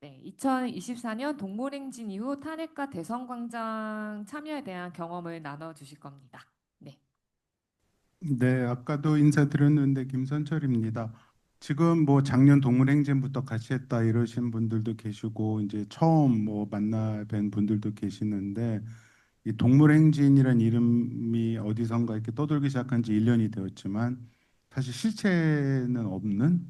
네, 2024년 동물행진 이후 탄핵과 대선광장 참여에 대한 경험을 나눠주실 겁니다. 네. 네, 아까도 인사드렸는데 김선철입니다. 지금 뭐 작년 동물행진부터 같이 했다 이러신 분들도 계시고 이제 처음 뭐 만나 뵌 분들도 계시는데 이 동물행진이란 이름이 어디선가 이렇게 떠돌기 시작한 지 1년이 되었지만 사실 실체는 없는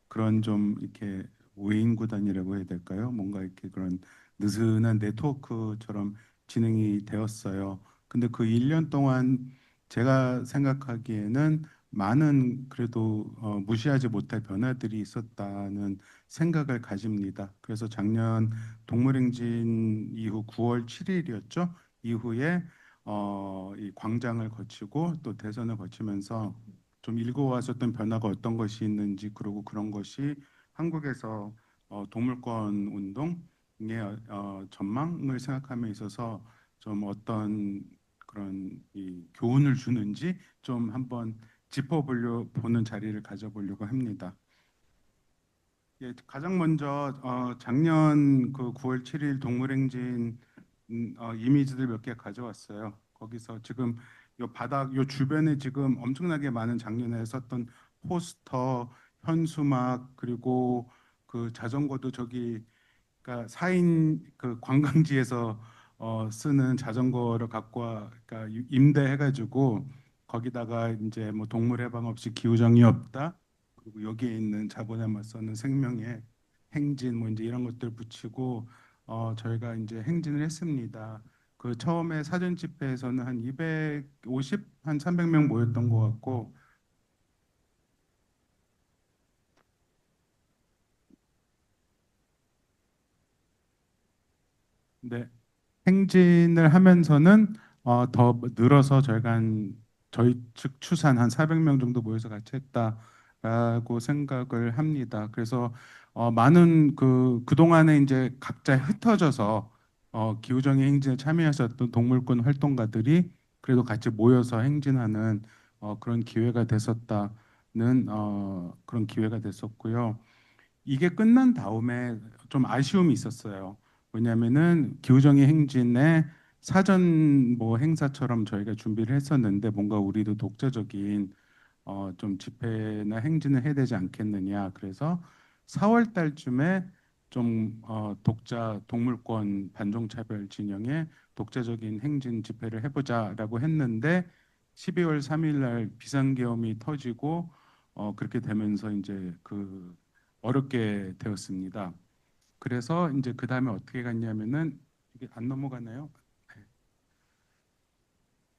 그런 좀 이렇게 외인 구단이라고 해야 될까요? 뭔가 이렇게 그런 느슨한 네트워크처럼 진행이 되었어요. 근데 그 1년 동안 제가 생각하기에는 많은 그래도 무시하지 못할 변화들이 있었다는 생각을 가집니다. 그래서 작년 동물행진 이후 9월 7일이었죠. 이후에 이 광장을 거치고 또 대선을 거치면서 좀 일궈왔었던 변화가 어떤 것이 있는지 그리고 그런 것이 한국에서 동물권 운동의 전망을 생각함에 있어서 좀 어떤 그런 이 교훈을 주는지 좀 한번 짚어보려 보는 자리를 가져보려고 합니다. 예, 가장 먼저 작년 그 9월 7일 동물행진 이미지들 몇 개 가져왔어요. 거기서 지금 요 바닥 요 주변에 지금 엄청나게 많은 작년에 썼던 포스터, 현수막 그리고 그 자전거도 저기 그러니까 4인 그 관광지에서 쓰는 자전거를 갖고 와 그러니까 임대해가지고 거기다가 이제 뭐 동물 해방 없이 기후정의 없다 그리고 여기에 있는 자본에 맞서는 생명의 행진 뭐 이제 이런 것들 붙이고 저희가 이제 행진을 했습니다. 그 처음에 사전 집회에서는 한 250, 한 300명 모였던 것 같고 네. 행진을 하면서는 더 늘어서 저희가 한 저희 측 추산 한 400명 정도 모여서 같이 했다라고 생각을 합니다. 그래서 많은 그동안에 이제 각자 흩어져서 기후정의 행진에 참여하셨던 동물권 활동가들이 그래도 같이 모여서 행진하는 그런 기회가 됐었다는 그런 기회가 됐었고요. 이게 끝난 다음에 좀 아쉬움이 있었어요. 왜냐하면은 기후정의 행진에 사전 뭐 행사처럼 저희가 준비를 했었는데 뭔가 우리도 독자적인 좀 집회나 행진을 해야 되지 않겠느냐. 그래서 4월 달쯤에 좀 독자 동물권 반종차별 진영의 독자적인 행진 집회를 해보자라고 했는데 12월 3일 날 비상계엄이 터지고 그렇게 되면서 이제 그 어렵게 되었습니다. 그래서 이제 그 다음에 어떻게 갔냐면은 이게 안 넘어가나요?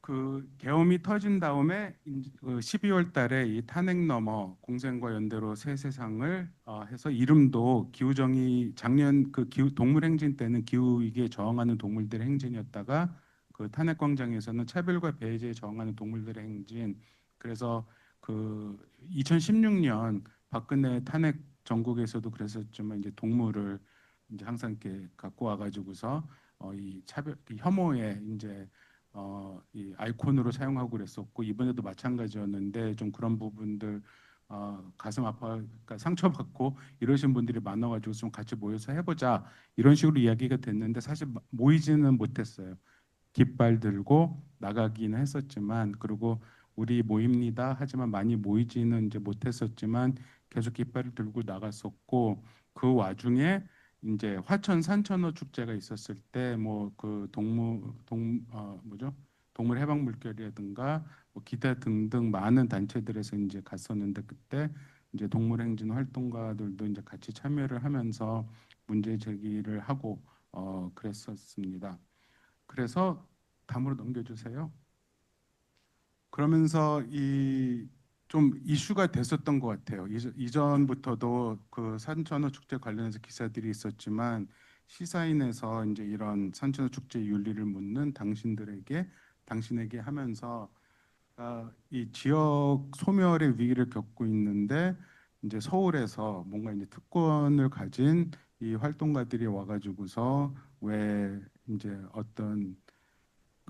그 계엄이 터진 다음에 12월 달에 이 탄핵 너머 공생과 연대로 새 세상을 해서 이름도 기후정의 작년 그 기후 동물행진 때는 기후 위기에 저항하는 동물들의 행진이었다가 그 탄핵 광장에서는 차별과 배제에 저항하는 동물들의 행진. 그래서 그 2016년 박근혜 탄핵 전국에서도 그랬었지만 이제 동물을 이제 항상 이렇게 갖고 와가지고서 이 차별 이 혐오에 이제 이 아이콘으로 사용하고 그랬었고 이번에도 마찬가지였는데 좀 그런 부분들 가슴 아파 그러니까 상처받고 이러신 분들이 많아가지고 좀 같이 모여서 해보자 이런 식으로 이야기가 됐는데 사실 모이지는 못했어요. 깃발 들고 나가기는 했었지만 그리고 우리 모입니다 하지만 많이 모이지는 이제 못했었지만 계속 깃발을 들고 나갔었고 그 와중에 이제 화천 산천어 축제가 있었을 때 뭐 그 뭐죠 동물 해방 물결이라든가 뭐 기타 등등 많은 단체들에서 이제 갔었는데 그때 이제 동물행진 활동가들도 이제 같이 참여를 하면서 문제 제기를 하고 그랬었습니다. 그래서 다음으로 넘겨주세요. 그러면서 이 좀 이슈가 됐었던 것 같아요. 이전부터도 그 산천어 축제 관련해서 기사들이 있었지만 시사인에서 이제 이런 산천어 축제 윤리를 묻는 당신에게 하면서 이 지역 소멸의 위기를 겪고 있는데 이제 서울에서 뭔가 이제 특권을 가진 이 활동가들이 와가지고서 왜 이제 어떤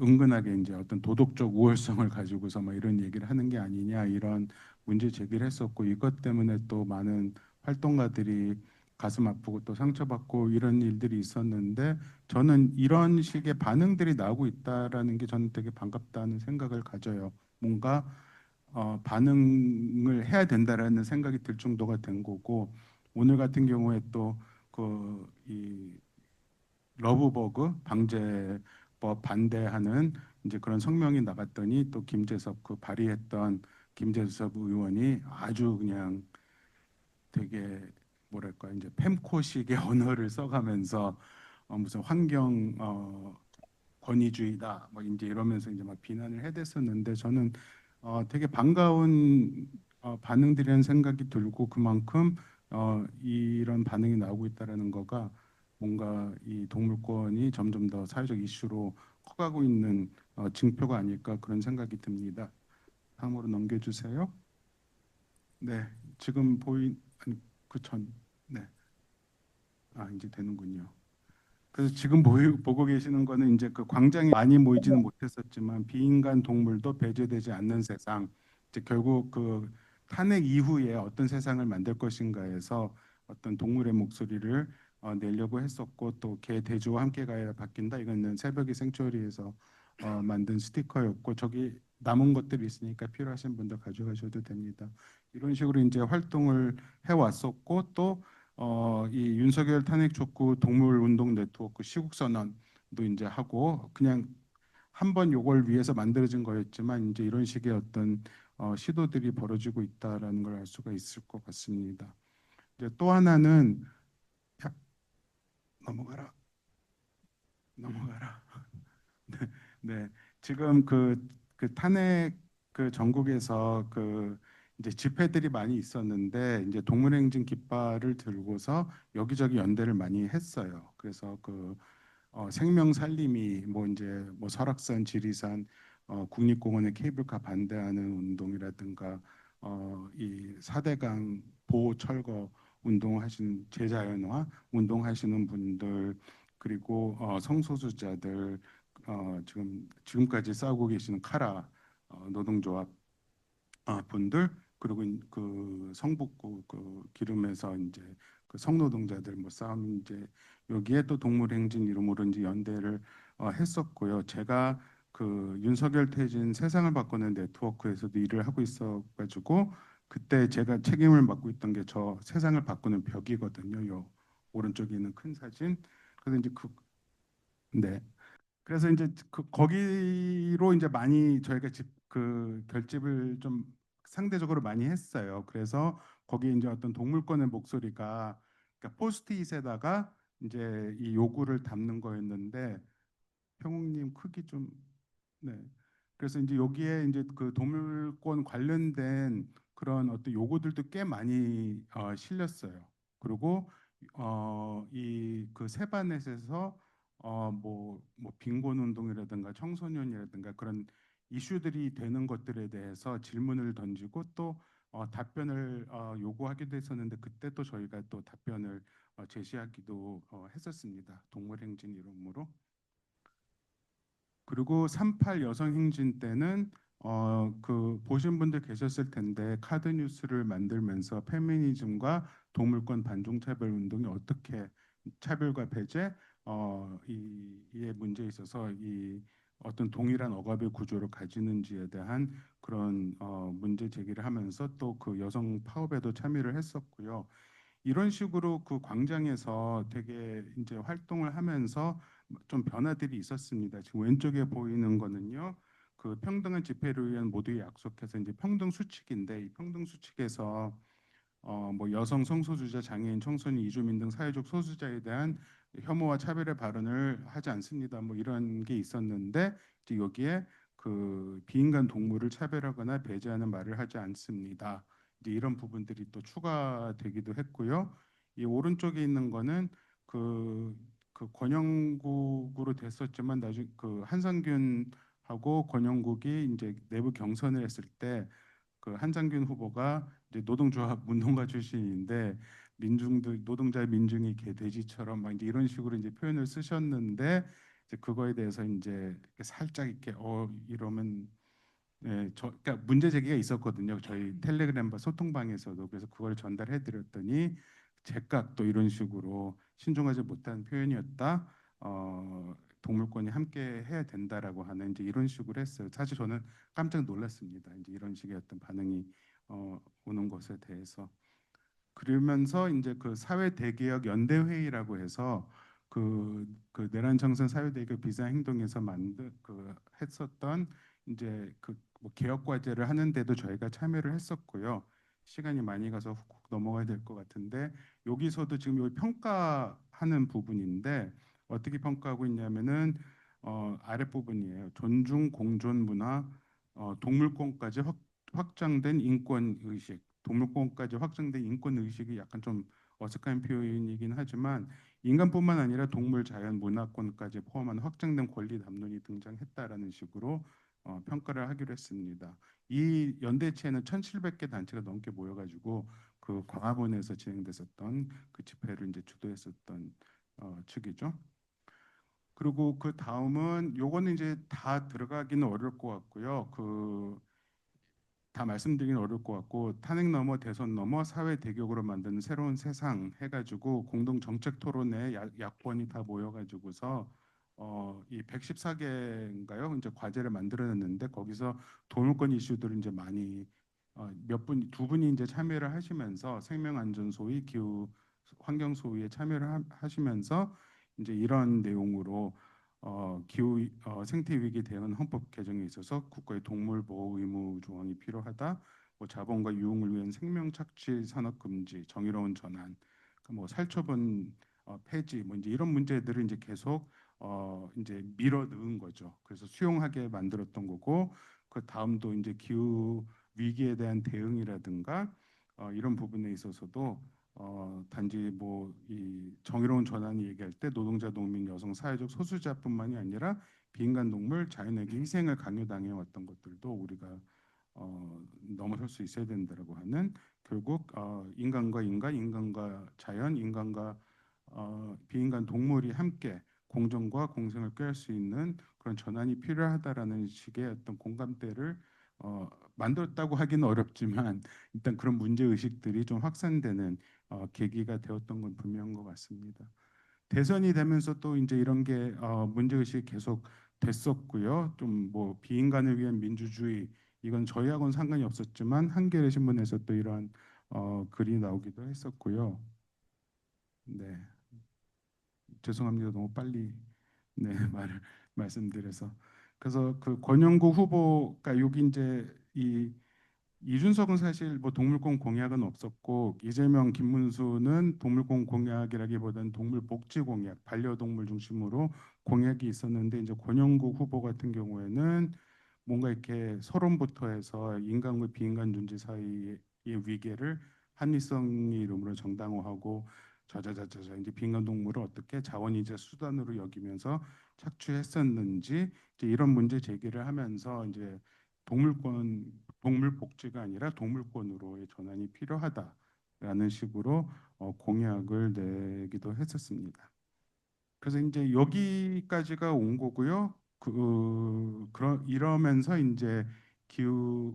은근하게 이제 어떤 도덕적 우월성을 가지고서 뭐 이런 얘기를 하는 게 아니냐 이런 문제 제기를 했었고 이것 때문에 또 많은 활동가들이 가슴 아프고 또 상처받고 이런 일들이 있었는데 저는 이런 식의 반응들이 나오고 있다라는 게 저는 되게 반갑다는 생각을 가져요. 뭔가 반응을 해야 된다라는 생각이 들 정도가 된 거고 오늘 같은 경우에 또 그 이 러브버그 방제법 반대하는 이제 그런 성명이 나갔더니 또 김재섭 그 발의했던 김재섭 의원이 아주 그냥 되게 뭐랄까 이제 팸코식의 언어를 써가면서 무슨 환경 권위주의다 뭐 이제 이러면서 이제 막 비난을 해댔었는데 저는 되게 반가운 반응들이라는 생각이 들고 그만큼 이런 반응이 나오고 있다라는 거가 뭔가 이 동물권이 점점 더 사회적 이슈로 커가고 있는 징표가 아닐까 그런 생각이 듭니다. 다음으로 넘겨주세요. 네, 지금 아니 그전 네, 이제 되는군요. 그래서 지금 보고 계시는 거는 이제 그 광장에 많이 모이지는 못했었지만 비인간 동물도 배제되지 않는 세상. 이제 결국 그 탄핵 이후에 어떤 세상을 만들 것인가에서 어떤 동물의 목소리를 내려고 했었고 또 개 대주와 함께 가야 바뀐다. 이거는 새벽의 생처리에서 만든 스티커였고 저기 남은 것들이 있으니까 필요하신 분들 가져가셔도 됩니다. 이런 식으로 이제 활동을 해왔었고 또 이 윤석열 탄핵 촉구 동물운동 네트워크 시국선언도 이제 하고 그냥 한 번 요걸 위해서 만들어진 거였지만 이제 이런 식의 어떤 시도들이 벌어지고 있다라는 걸 알 수가 있을 것 같습니다. 이제 또 하나는 야, 넘어가라, 넘어가라. 네, 지금 그 탄핵 그 전국에서 그 이제 집회들이 많이 있었는데 이제 동물행진 깃발을 들고서 여기저기 연대를 많이 했어요. 그래서 그 생명 살림이 뭐 이제 뭐 설악산, 지리산 국립공원의 케이블카 반대하는 운동이라든가 이 4대강 보호 철거 운동하신 재자연화 운동하시는 분들 그리고 성소수자들 지금까지 싸우고 계시는 카라 노동조합 분들 그리고 그 성북구 그 기름에서 이제 그 성노동자들 뭐 싸움 이제 여기에 또 동물행진 이름으로 이제 연대를 했었고요. 제가 그 윤석열 퇴진 세상을 바꾸는 네트워크에서도 일을 하고 있어가지고 그때 제가 책임을 맡고 있던 게 저 세상을 바꾸는 벽이거든요. 요 오른쪽에 있는 큰 사진. 그래서 이제 네. 그래서 이제 거기로 이제 많이 저희가 집 그 결집을 좀 상대적으로 많이 했어요. 그래서 거기에 이제 어떤 동물권의 목소리가 그러니까 포스트잇에다가 이제 이 요구를 담는 거였는데 평웅님 크기 좀 네. 그래서 이제 여기에 이제 그 동물권 관련된 그런 어떤 요구들도 꽤 많이 실렸어요. 그리고 이 그 세바넷에서 뭐 빈곤 운동이라든가 청소년이라든가 그런 이슈들이 되는 것들에 대해서 질문을 던지고 또 답변을 요구하기도 했었는데 그때 또 저희가 또 답변을 제시하기도 했었습니다. 동물행진 이름으로. 그리고 38 여성 행진 때는 그 보신 분들 계셨을 텐데 카드 뉴스를 만들면서 페미니즘과 동물권 반종차별 운동이 어떻게 차별과 배제 이의 문제에 있어서 이 어떤 동일한 억압의 구조를 가지는지에 대한 그런 문제 제기를 하면서 또 그 여성 파업에도 참여를 했었고요. 이런 식으로 그 광장에서 되게 이제 활동을 하면서 좀 변화들이 있었습니다. 지금 왼쪽에 보이는 거는요. 그 평등한 집회를 위한 모두의 약속해서 이제 평등 수칙인데 이 평등 수칙에서 뭐 여성, 성소수자, 장애인, 청소년, 이주민 등 사회적 소수자에 대한 혐오와 차별의 발언을 하지 않습니다. 뭐 이런 게 있었는데 이제 여기에 그 비인간 동물을 차별하거나 배제하는 말을 하지 않습니다. 이제 이런 부분들이 또 추가되기도 했고요. 이 오른쪽에 있는 거는 그, 그 권영국으로 됐었지만 나중 그 한상균하고 권영국이 이제 내부 경선을 했을 때 그 한상균 후보가 이제 노동조합 운동가 출신인데 민중들 노동자의 민중이 개돼지처럼 막 이제 이런 식으로 이제 표현을 쓰셨는데 이제 그거에 대해서 이제 이렇게 살짝 이렇게 이러면 그러니까 문제 제기가 있었거든요. 저희 텔레그램과 소통방에서도 그래서 그걸 전달해 드렸더니 제깍 또 이런 식으로 신중하지 못한 표현이었다. 동물권이 함께 해야 된다라고 하는 이제 이런 식으로 했어요. 사실 저는 깜짝 놀랐습니다. 이제 이런 식의 어떤 반응이 오는 것에 대해서. 그러면서 이제 그 사회대개혁 연대회의라고 해서 그 내란 청산 사회대개혁 비상행동에서 만든 그 했었던 이제 그뭐 개혁 과제를 하는데도 저희가 참여를 했었고요. 시간이 많이 가서 훅훅 넘어가야 될 것 같은데 여기서도 지금 여기 평가하는 부분인데 어떻게 평가하고 있냐면은 아랫부분이에요. 존중, 공존 문화, 동물권까지 확장된 인권 의식, 동물권까지 확장된 인권 의식이 약간 좀 어색한 표현이긴 하지만 인간뿐만 아니라 동물, 자연, 문화권까지 포함한 확장된 권리 담론이 등장했다라는 식으로 평가를 하기로 했습니다. 이 연대체에는 1,700개 단체가 넘게 모여가지고 그 광화문에서 진행됐었던 그 집회를 이제 주도했었던 측이죠. 그리고 그 다음은 요거는 이제 다 들어가기는 어려울 것 같고요. 다 말씀드리긴 어려울 것 같고 탄핵 넘어 대선 넘어 사회 대격으로 만드는 새로운 세상 해가지고 공동 정책 토론회 야권이 다 모여가지고서 이 114개인가요? 이제 과제를 만들어냈는데 거기서 동물권 이슈들을 이제 많이 두 분이 이제 참여를 하시면서 생명안전 소위 기후 환경 소위에 참여를 하시면서 이제 이런 내용으로 기후 생태 위기 대응 헌법 개정에 있어서 국가의 동물 보호 의무 조항이 필요하다. 뭐 자본과 유흥을 위한 생명 착취 산업 금지, 정의로운 전환, 그뭐 살처분 폐지, 뭐 이제 이런 문제들을 이제 계속 이제 밀어 넣은 거죠. 그래서 수용하게 만들었던 거고 그 다음도 이제 기후 위기에 대한 대응이라든가 이런 부분에 있어서도 단지 뭐 이 정의로운 전환이 얘기할 때 노동자, 농민, 여성, 사회적 소수자뿐만이 아니라 비인간 동물, 자연에게 희생을 강요당해 왔던 것들도 우리가 넘어설 수 있어야 된다라고 하는 결국 인간과 인간, 인간과 자연, 인간과 비인간 동물이 함께 공존과 공생을 꾀할 수 있는 그런 전환이 필요하다라는 식의 어떤 공감대를 만들었다고 하기는 어렵지만 일단 그런 문제 의식들이 좀 확산되는 계기가 되었던 건 분명한 것 같습니다. 대선이 되면서 또 이제 이런 게 문제 의식이 계속 됐었고요. 좀 뭐 비인간을 위한 민주주의 이건 저희하고는 상관이 없었지만 한겨레 신문에서 또 이런 글이 나오기도 했었고요. 네, 죄송합니다. 너무 빨리 네 말을 말씀드려서 그래서 그 권영구 후보가 여기 이제 이 이준석은 사실 뭐 동물권 공약은 없었고 이재명, 김문수는 동물권 공약이라기보다는 동물 복지 공약, 반려동물 중심으로 공약이 있었는데 이제 권영국 후보 같은 경우에는 뭔가 이렇게 서론부터 해서 인간과 비인간 존재 사이의 위계를 합리성의 이름으로 정당화하고 자자자자자 이제 비인간 동물을 어떻게 자원이자 수단으로 여기면서 착취했었는지 이제 이런 문제 제기를 하면서 이제 동물권 동물 복지가 아니라 동물권으로의 전환이 필요하다라는 식으로 공약을 내기도 했었습니다. 그래서 이제 여기까지가 온 거고요. 이러면서 이제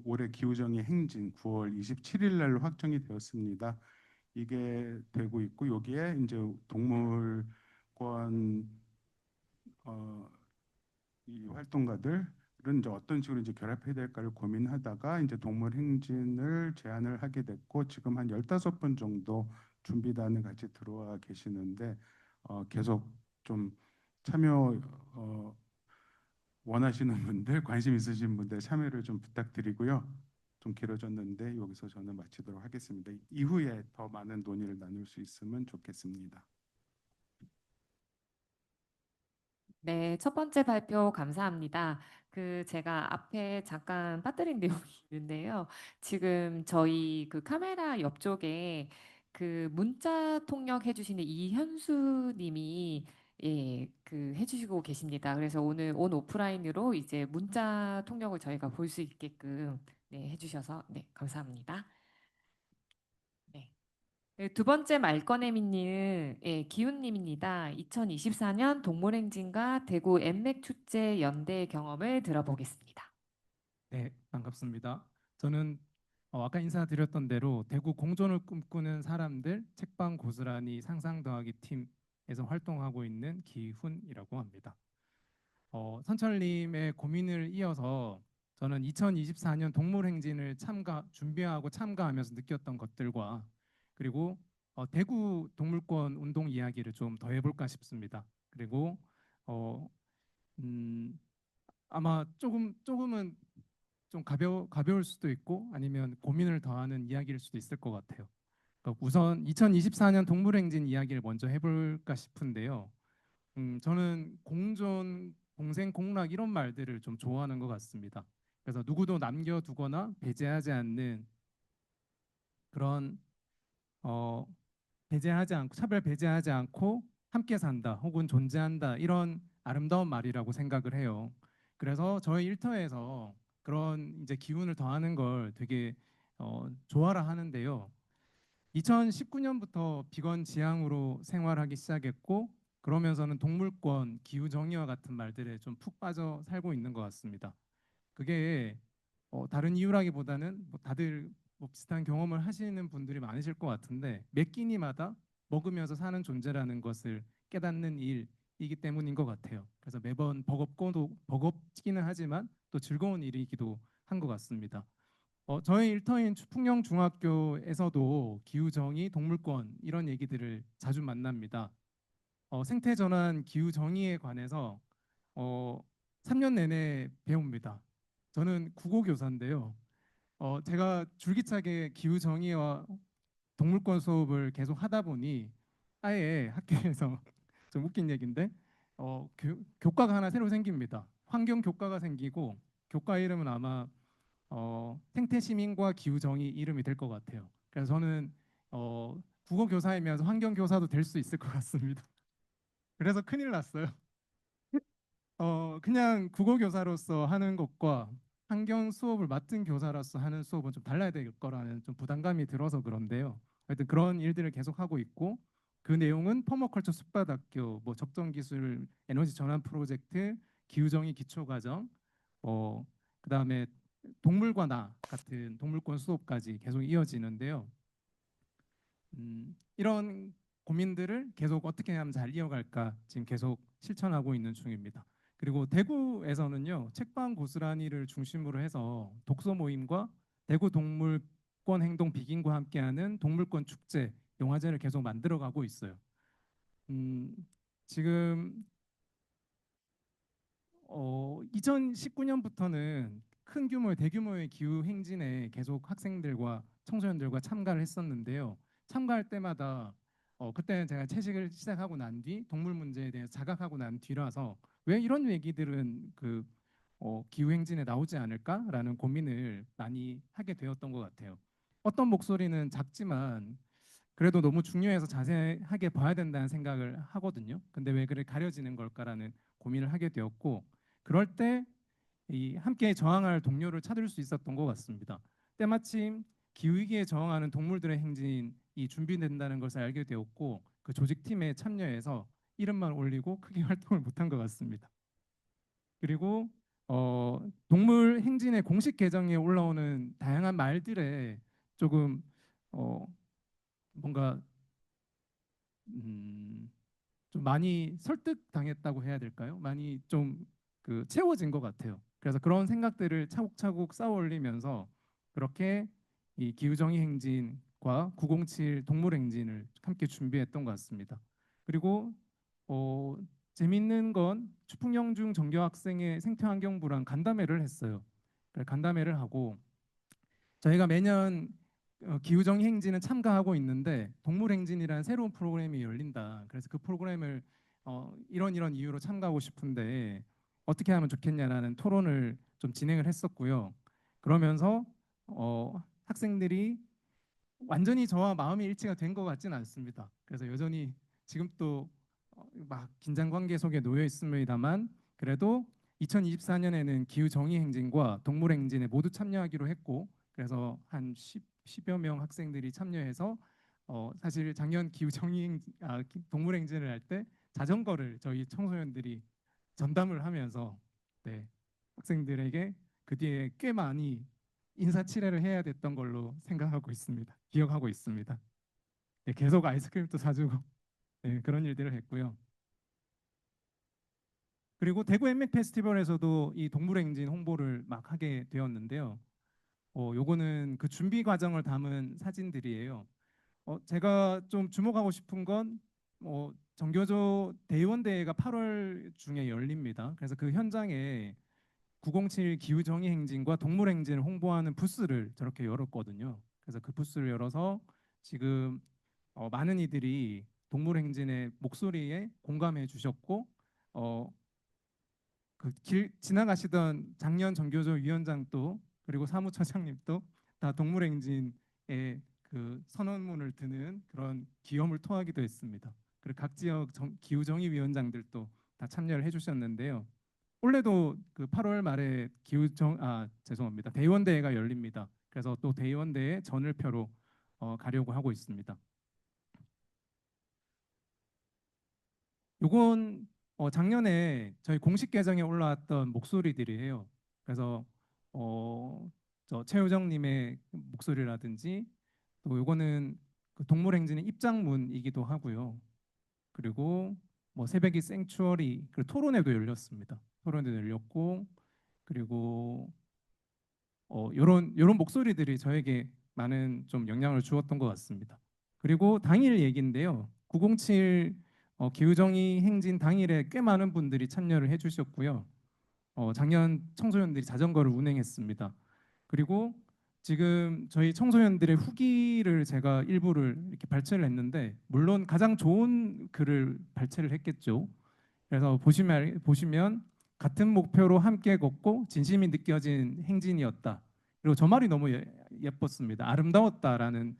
올해 기후정의 행진 9월 27일 날 확정이 되었습니다. 이게 되고 있고 여기에 이제 동물권 어, 이 활동가들은 이제 어떤 식으로 이제 결합해야 될까를 고민하다가 이제 동물 행진을 제안을 하게 됐고 지금 한 15번 정도 준비단에 같이 들어와 계시는데 계속 좀 참여 원하시는 분들 관심 있으신 분들 참여를 좀 부탁드리고요. 좀 길어졌는데 여기서 저는 마치도록 하겠습니다. 이후에 더 많은 논의를 나눌 수 있으면 좋겠습니다. 네, 첫 번째 발표 감사합니다. 제가 앞에 잠깐 빠뜨린 내용이 있는데요. 지금 저희 카메라 옆쪽에 문자 통역 해주시는 이현수 님이 해주시고 계십니다. 그래서 오늘 온 오프라인으로 이제 문자 통역을 저희가 볼 수 있게끔 해주셔서 감사합니다. 네. 두 번째 말꺼내미님, 기훈님입니다. 2024년 동물행진과 대구 엠맥축제 연대 경험을 들어보겠습니다. 네, 반갑습니다. 저는 아까 인사드렸던 대로 대구 공존을 꿈꾸는 사람들 책방 고스란히 상상 더하기 팀에서 활동하고 있는 기훈이라고 합니다. 선철님의 고민을 이어서 저는 2024년 동물행진을 준비하고 참가하면서 느꼈던 것들과 그리고 대구 동물권 운동 이야기를 좀 더 해볼까 싶습니다. 그리고 어, 음, 아마 조금은 좀 가벼울 수도 있고 아니면 고민을 더하는 이야기일 수도 있을 것 같아요. 그러니까 우선 2024년 동물행진 이야기를 먼저 해볼까 싶은데요. 저는 공존, 공생, 공락 이런 말들을 좀 좋아하는 것 같습니다. 그래서 누구도 남겨두거나 배제하지 않는 그런 어, 차별 배제하지 않고 함께 산다 혹은 존재한다 이런 아름다운 말이라고 생각을 해요. 그래서 저희 일터에서 그런 이제 기운을 더하는 걸 되게 좋아라 하는데요. 2019년부터 비건 지향으로 생활하기 시작했고 그러면서는 동물권, 기후 정의와 같은 말들에 좀 푹 빠져 살고 있는 것 같습니다. 그게 다른 이유라기보다는 뭐 다들 뭐 비슷한 경험을 하시는 분들이 많으실 것 같은데 매 끼니마다 먹으면서 사는 존재라는 것을 깨닫는 일이기 때문인 것 같아요. 그래서 매번 버겁기는 하지만 또 즐거운 일이기도 한 것 같습니다. 저희 일터인 풍령중학교에서도 기후정의, 동물권 이런 얘기들을 자주 만납니다. 생태전환, 기후정의에 관해서 어, 3년 내내 배웁니다. 저는 국어교사인데요. 제가 줄기차게 기후정의와 동물권 수업을 계속 하다 보니 아예 학교에서 좀 웃긴 얘기인데 교과가 하나 새로 생깁니다. 환경 교과가 생기고 교과 이름은 아마 생태 시민과 기후 정의 이름이 될 것 같아요. 그래서 저는 국어 교사이면서 환경 교사도 될 수 있을 것 같습니다. 그래서 큰일 났어요. 그냥 국어 교사로서 하는 것과 환경 수업을 맡은 교사로서 하는 수업은 좀 달라야 될 거라는 좀 부담감이 들어서 그런데요. 하여튼 그런 일들을 계속 하고 있고 그 내용은 퍼머컬처 숲바닥교, 뭐 적정 기술 에너지 전환 프로젝트, 기후정의 기초과정, 그다음에 동물과 나 같은 동물권 수업까지 계속 이어지는데요. 이런 고민들을 계속 어떻게 하면 잘 이어갈까 지금 계속 실천하고 있는 중입니다. 그리고 대구에서는요 책방 고스란히를 중심으로 해서 독서 모임과 대구 동물권 행동 비긴과 함께하는 동물권 축제 영화제를 계속 만들어가고 있어요. 음, 지금 2019년부터는 큰 규모의 대규모의 기후 행진에 계속 학생들과 청소년들과 참가를 했었는데요. 참가할 때마다 그때는 제가 채식을 시작하고 난 뒤 동물 문제에 대해서 자각하고 난 뒤라서 왜 이런 얘기들은 기후 행진에 나오지 않을까라는 고민을 많이 하게 되었던 것 같아요. 어떤 목소리는 작지만 그래도 너무 중요해서 자세하게 봐야 된다는 생각을 하거든요. 근데 왜 그래 가려지는 걸까라는 고민을 하게 되었고 그럴 때 이 함께 저항할 동료를 찾을 수 있었던 것 같습니다. 때마침 기후위기에 저항하는 동물들의 행진이 준비된다는 것을 알게 되었고 그 조직팀에 참여해서 이름만 올리고 크게 활동을 못한 것 같습니다. 그리고 동물 행진의 공식 계정에 올라오는 다양한 말들에 조금 뭔가 음, 좀 많이 설득당했다고 해야 될까요? 많이 좀 그 채워진 것 같아요. 그래서 그런 생각들을 차곡차곡 쌓아 올리면서 그렇게 이 기후정의 행진과 907 동물 행진을 함께 준비했던 것 같습니다. 그리고 어, 재밌는 건 추풍영중 정교 학생의 생태환경부랑 간담회를 했어요. 간담회를 하고 저희가 매년 기후정의 행진은 참가하고 있는데 동물행진이라는 새로운 프로그램이 열린다. 그래서 그 프로그램을 이런 이유로 참가하고 싶은데 어떻게 하면 좋겠냐라는 토론을 좀 진행을 했었고요. 그러면서 학생들이 완전히 저와 마음이 일치가 된 것 같지는 않습니다. 그래서 여전히 지금 또 막 긴장 관계 속에 놓여 있습니다만 그래도 2024년에는 기후 정의 행진과 동물 행진에 모두 참여하기로 했고 그래서 한 10여 명 학생들이 참여해서 사실 작년 기후 정의 동물 행진을 할 때 자전거를 저희 청소년들이 전담을 하면서 네, 학생들에게 그 뒤에 꽤 많이 인사치레를 해야 됐던 걸로 생각하고 있습니다. 기억하고 있습니다. 네, 계속 아이스크림도 사주고 네, 그런 일들을 했고요. 그리고 대구 엠맥 페스티벌에서도 이 동물행진 홍보를 막 하게 되었는데요. 요거는 그 준비 과정을 담은 사진들이에요. 제가 좀 주목하고 싶은 건 정교조 대의원대회가 8월 중에 열립니다. 그래서 그 현장에 907 기후정의 행진과 동물행진을 홍보하는 부스를 저렇게 열었거든요. 그래서 그 부스를 열어서 지금 많은 이들이 동물행진의 목소리에 공감해 주셨고 어, 그 길 지나가시던 장년 정교조 위원장도 그리고 사무처장님도 다 동물행진에 그 선언문을 드는 그런 기염을 토하기도 했습니다. 그리고 각 지역 기후정의위원장들도 다 참여를 해주셨는데요. 올해도 그 8월 말에 죄송합니다. 대의원대회가 열립니다. 그래서 또 대의원대회 전을표로 가려고 하고 있습니다. 요건 작년에 저희 공식 계정에 올라왔던 목소리들이에요. 그래서 저 최효정님의 목소리라든지 또 요거는 그 동물행진의 입장문이기도 하고요. 그리고 뭐 새벽이 생추어리 그 토론회도 열렸습니다. 토론회도 열렸고 그리고 요런 목소리들이 저에게 많은 좀 영향을 주었던 것 같습니다. 그리고 당일 얘기인데요. 907 기후정의 행진 당일에 꽤 많은 분들이 참여를 해주셨고요. 작년 청소년들이 자전거를 운행했습니다. 그리고 지금 저희 청소년들의 후기를 제가 일부를 이렇게 발췌를 했는데 물론 가장 좋은 글을 발췌를 했겠죠. 그래서 보시면 같은 목표로 함께 걷고 진심이 느껴진 행진이었다. 그리고 저 말이 너무 예뻤습니다. 아름다웠다라는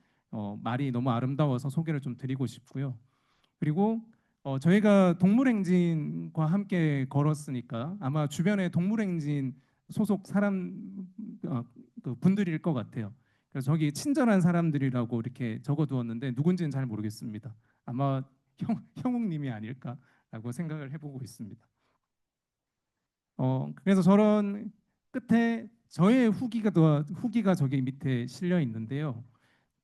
말이 너무 아름다워서 소개를 좀 드리고 싶고요. 그리고 저희가 동물행진과 함께 걸었으니까 아마 주변에 동물행진 소속 사람 그 분들일 것 같아요. 그래서 저기 친절한 사람들이라고 이렇게 적어두었는데 누군지는 잘 모르겠습니다. 아마 형욱님이 아닐까라고 생각을 해보고 있습니다. 그래서 저런 끝에 저의 후기가 저기 밑에 실려 있는데요.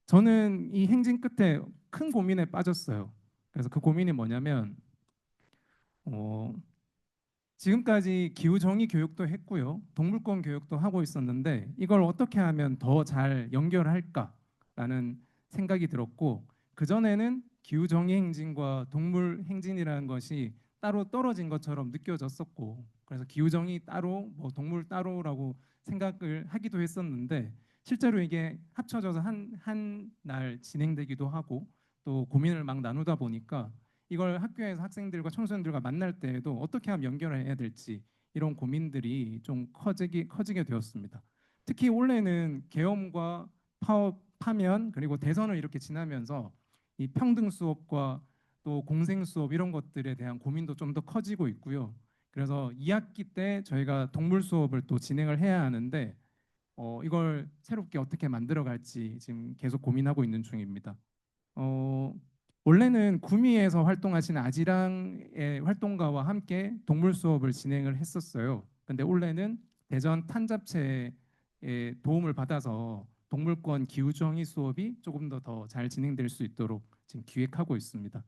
저는 이 행진 끝에 큰 고민에 빠졌어요. 그래서 그 고민이 뭐냐면 어, 지금까지 기후정의 교육도 했고요, 동물권 교육도 하고 있었는데 이걸 어떻게 하면 더 잘 연결할까라는 생각이 들었고 그 전에는 기후정의 행진과 동물 행진이라는 것이 따로 떨어진 것처럼 느껴졌었고 그래서 기후정의 따로 뭐 동물 따로라고 생각을 하기도 했었는데 실제로 이게 합쳐져서 한 날 진행되기도 하고 또 고민을 막 나누다 보니까 이걸 학교에서 학생들과 청소년들과 만날 때에도 어떻게 하면 연결을 해야 될지 이런 고민들이 좀 커지게 되었습니다. 특히 올해는 계엄과 파업, 파면 그리고 대선을 이렇게 지나면서 이 평등 수업과 또 공생 수업 이런 것들에 대한 고민도 좀 더 커지고 있고요. 그래서 2학기 때 저희가 동물 수업을 또 진행을 해야 하는데 이걸 새롭게 어떻게 만들어 갈지 지금 계속 고민하고 있는 중입니다. 어, 원래는 구미에서 활동하시는 아지랑의 활동가와 함께 동물 수업을 진행을 했었어요. 근데 올해는 대전 탄잡체의 도움을 받아서 동물권 기후정의 수업이 조금 더 잘 진행될 수 있도록 지금 기획하고 있습니다.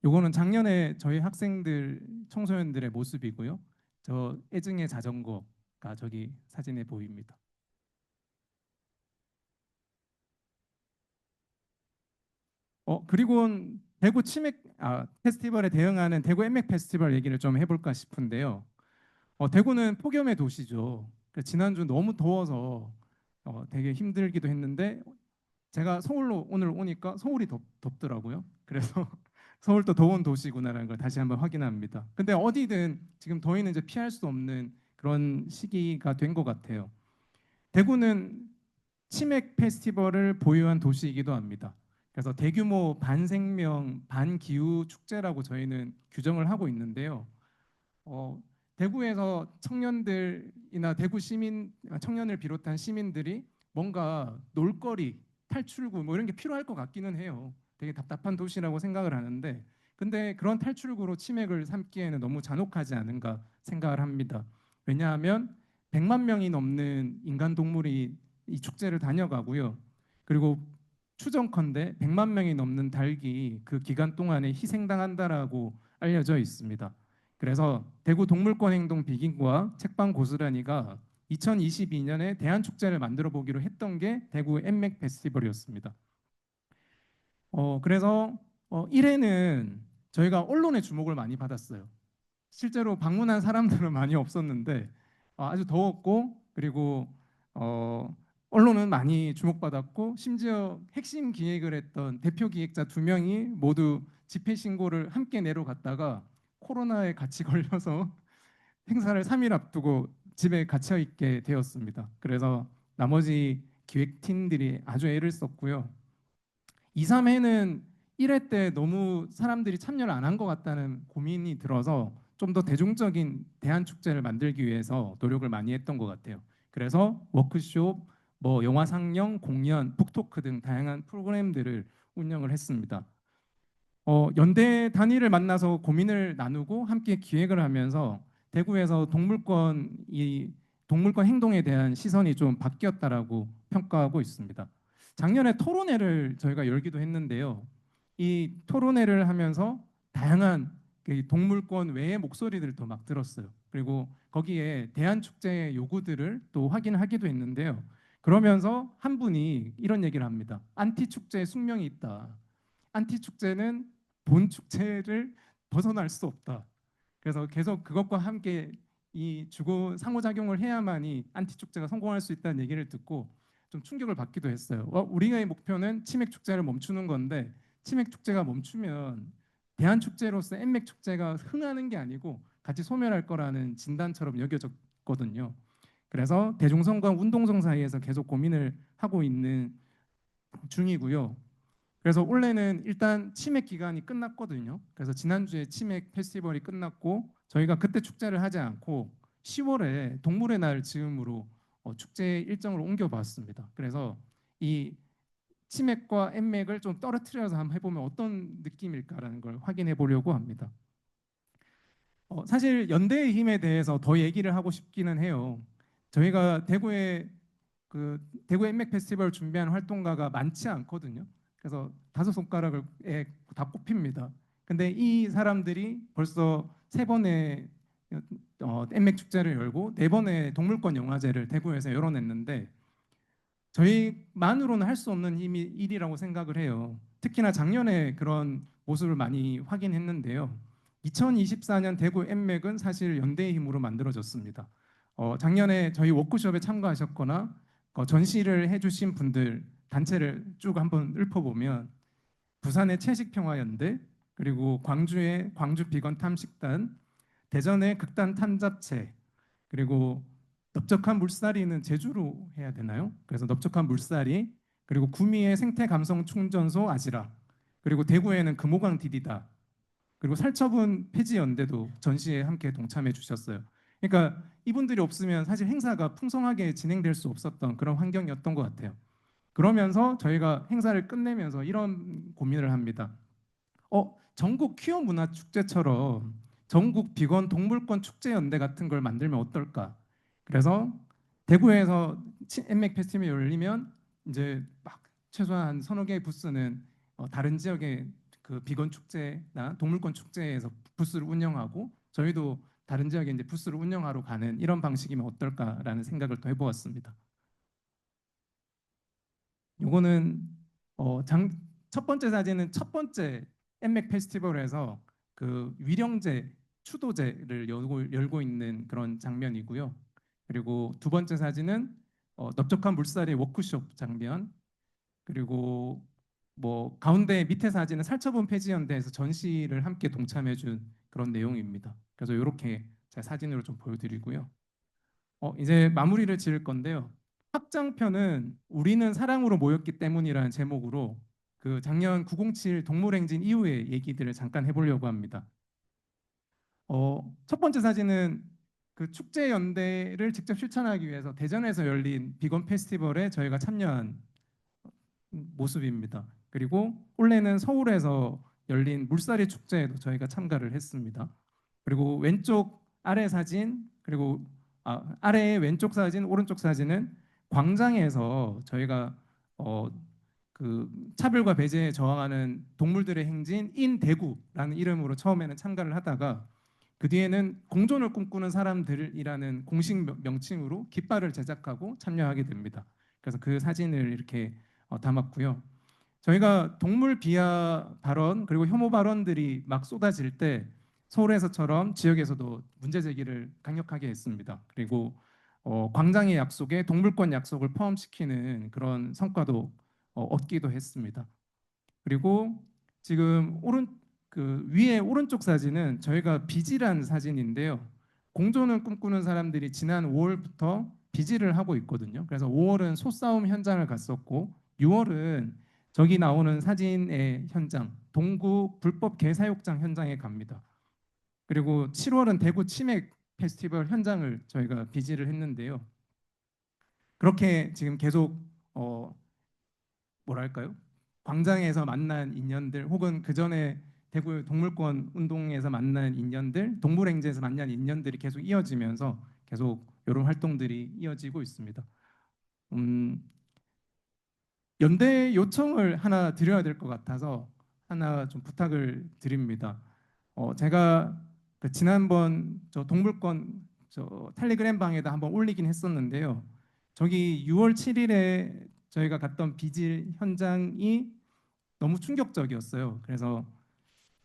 요거는 작년에 저희 학생들 청소년들의 모습이고요. 저 애증의 자전거가 저기 사진에 보입니다. 그리고 대구 치맥 페스티벌에 대응하는 대구 엠맥 페스티벌 얘기를 좀 해볼까 싶은데요. 대구는 폭염의 도시죠. 지난주 너무 더워서 되게 힘들기도 했는데 제가 서울로 오늘 오니까 서울이 덥더라고요. 그래서 서울도 더운 도시구나라는 걸 다시 한번 확인합니다. 근데 어디든 지금 더위는 이제 피할 수 없는 그런 시기가 된 것 같아요. 대구는 치맥 페스티벌을 보유한 도시이기도 합니다. 그래서 대규모 반생명 반기후 축제라고 저희는 규정을 하고 있는데요. 어, 대구에서 청년들이나 대구 시민 청년을 비롯한 시민들이 뭔가 놀거리, 탈출구 뭐 이런 게 필요할 것 같기는 해요. 되게 답답한 도시라고 생각을 하는데 근데 그런 탈출구로 치맥을 삼기에는 너무 잔혹하지 않은가 생각을 합니다. 왜냐하면 100만 명이 넘는 인간 동물이 이 축제를 다녀가고요. 그리고 추정컨대 100만 명이 넘는 닭이 그 기간 동안에 희생당한다라고 알려져 있습니다. 그래서 대구 동물권 행동 비긴과 책방 고스란히가 2022년에 대한축제를 만들어 보기로 했던 게 대구 엠맥 페스티벌이었습니다. 그래서 1회는 저희가 언론의 주목을 많이 받았어요. 실제로 방문한 사람들은 많이 없었는데 아주 더웠고 그리고 언론은 많이 주목받았고 심지어 핵심 기획을 했던 대표 기획자 2명이 모두 집회 신고를 함께 내려갔다가 코로나에 같이 걸려서 행사를 3일 앞두고 집에 갇혀 있게 되었습니다. 그래서 나머지 기획팀들이 아주 애를 썼고요. 2, 3회는 1회 때 너무 사람들이 참여를 안 한 것 같다는 고민이 들어서 좀 더 대중적인 대한축제를 만들기 위해서 노력을 많이 했던 것 같아요. 그래서 워크숍, 뭐 영화 상영, 공연, 북토크 등 다양한 프로그램들을 운영을 했습니다. 연대 단위를 만나서 고민을 나누고 함께 기획을 하면서 대구에서 동물권 행동에 대한 시선이 좀 바뀌었다라고 평가하고 있습니다. 작년에 토론회를 저희가 열기도 했는데요. 이 토론회를 하면서 다양한 그 동물권 외의 목소리들도 막 들었어요. 그리고 거기에 대한축제의 요구들을 또 확인하기도 했는데요. 그러면서 한 분이 이런 얘기를 합니다. 안티 축제의 숙명이 있다. 안티 축제는 본 축제를 벗어날 수 없다. 그래서 계속 그것과 함께 이 주고 상호작용을 해야만이 안티 축제가 성공할 수 있다는 얘기를 듣고 좀 충격을 받기도 했어요. 우리의 목표는 치맥 축제를 멈추는 건데 치맥 축제가 멈추면 대한 축제로서 엠맥 축제가 흥하는 게 아니고 같이 소멸할 거라는 진단처럼 여겨졌거든요. 그래서 대중성과 운동성 사이에서 계속 고민을 하고 있는 중이고요. 그래서 올해는 일단 치맥 기간이 끝났거든요. 그래서 지난주에 치맥 페스티벌이 끝났고 저희가 그때 축제를 하지 않고 10월에 동물의 날 즈음으로 축제 일정을 옮겨봤습니다. 그래서 이 치맥과 엠맥을 좀 떨어뜨려서 한번 해보면 어떤 느낌일까라는 걸 확인해 보려고 합니다. 사실 연대의 힘에 대해서 더 얘기를 하고 싶기는 해요. 저희가 대구 엠맥 페스티벌 준비한 활동가가 많지 않거든요. 그래서 5손가락에 다 꼽힙니다. 근데 이 사람들이 벌써 3번의 엠맥 축제를 열고 4번의 동물권 영화제를 대구에서 열어냈는데 저희만으로는 할 수 없는 일이라고 생각을 해요. 특히나 작년에 그런 모습을 많이 확인했는데요. 2024년 대구 엠맥은 사실 연대의 힘으로 만들어졌습니다. 작년에 저희 워크숍에 참가하셨거나 전시를 해주신 분들 단체를 쭉 한번 읊어보면 부산의 채식평화연대, 그리고 광주의 광주 비건 탐식단, 대전의 극단 탐잡체, 그리고 넓적한 물살이는 제주로 해야 되나요? 그래서 넓적한 물살이, 그리고 구미의 생태 감성 충전소 아지라, 그리고 대구에는 금호강 디디다, 그리고 살처분 폐지 연대도 전시에 함께 동참해 주셨어요. 그러니까 이분들이 없으면 사실 행사가 풍성하게 진행될 수 없었던 그런 환경이었던 것 같아요. 그러면서 저희가 행사를 끝내면서 이런 고민을 합니다. 전국 퀴어 문화 축제처럼 전국 비건 동물권 축제 연대 같은 걸 만들면 어떨까? 그래서 대구에서 엠맥 페스티벌이 열리면 이제 막 최소한 한 서너 개의 부스는 다른 지역의 그 비건 축제나 동물권 축제에서 부스를 운영하고 저희도 다른 지역에 이제 부스를 운영하러 가는 이런 방식이면 어떨까라는 생각을 또 해보았습니다. 요거는 첫 번째 사진은 첫 번째 엠맥 페스티벌에서 그 위령제 추도제를 열고 있는 그런 장면이고요. 그리고 두 번째 사진은 넓적한 물살의 워크숍 장면. 그리고 뭐 가운데 밑에 사진은 살처분 폐지연대에서 전시를 함께 동참해준 그런 내용입니다. 그래서 이렇게 제가 사진으로 좀 보여드리고요. 이제 마무리를 지을 건데요. 확장편은 우리는 사랑으로 모였기 때문이라는 제목으로 그 작년 907 동물행진 이후의 얘기들을 잠깐 해보려고 합니다. 첫 번째 사진은 그 축제 연대를 직접 실천하기 위해서 대전에서 열린 비건 페스티벌에 저희가 참여한 모습입니다. 그리고 올해는 서울에서 열린 물살이 축제에도 저희가 참가를 했습니다. 그리고 왼쪽 아래 사진, 그리고 아래 왼쪽 사진, 오른쪽 사진은 광장에서 저희가 어, 그 차별과 배제에 저항하는 동물들의 행진 인대구라는 이름으로 처음에는 참가를 하다가 그 뒤에는 공존을 꿈꾸는 사람들이라는 공식 명칭으로 깃발을 제작하고 참여하게 됩니다. 그래서 그 사진을 이렇게 담았고요. 저희가 동물 비하 발언 그리고 혐오 발언들이 막 쏟아질 때 서울에서처럼 지역에서도 문제 제기를 강력하게 했습니다. 그리고 광장의 약속에 동물권 약속을 포함시키는 그런 성과도 얻기도 했습니다. 그리고 지금 그 위에 오른쪽 사진은 저희가 비질한 사진인데요. 공존을 꿈꾸는 사람들이 지난 5월부터 비질을 하고 있거든요. 그래서 5월은 소싸움 현장을 갔었고 6월은 저기 나오는 사진의 현장, 동구 불법 개사육장 현장에 갑니다. 그리고 7월은 대구 치맥 페스티벌 현장을 저희가 비질을 했는데요. 그렇게 지금 계속 뭐랄까요? 광장에서 만난 인연들 혹은 그 전에 대구 동물권 운동에서 만난 인연들, 동물행제에서 만난 인연들이 계속 이어지면서 계속 이런 활동들이 이어지고 있습니다. 음, 연대 요청을 하나 드려야 될 것 같아서 하나 좀 부탁을 드립니다. 제가 그 지난번 저 동물권 저 텔레그램 방에다 한번 올리긴 했었는데요. 저기 6월 7일에 저희가 갔던 비질 현장이 너무 충격적이었어요. 그래서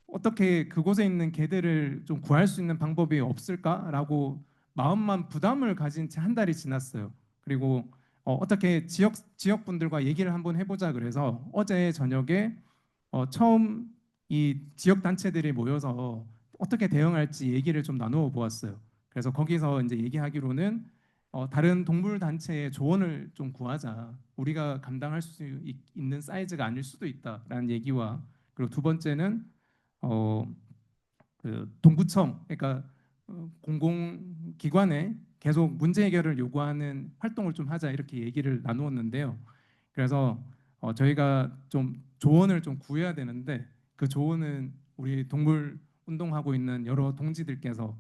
어떻게 그곳에 있는 개들을 좀 구할 수 있는 방법이 없을까라고 마음만 부담을 가진 채 한 달이 지났어요. 그리고 어떻게 지역 분들과 얘기를 한번 해보자 그래서 어제 저녁에 처음 이 지역 단체들이 모여서 어떻게 대응할지 얘기를 좀 나누어 보았어요. 그래서 거기서 이제 얘기하기로는 다른 동물 단체의 조언을 좀 구하자. 우리가 감당할 수 있는 사이즈가 아닐 수도 있다라는 얘기와 그리고 두 번째는 어, 그 동구청 그러니까 공공기관에 계속 문제 해결을 요구하는 활동을 좀 하자 이렇게 얘기를 나누었는데요. 그래서 저희가 좀 조언을 좀 구해야 되는데 그 조언은 우리 동물 운동하고 있는 여러 동지들께서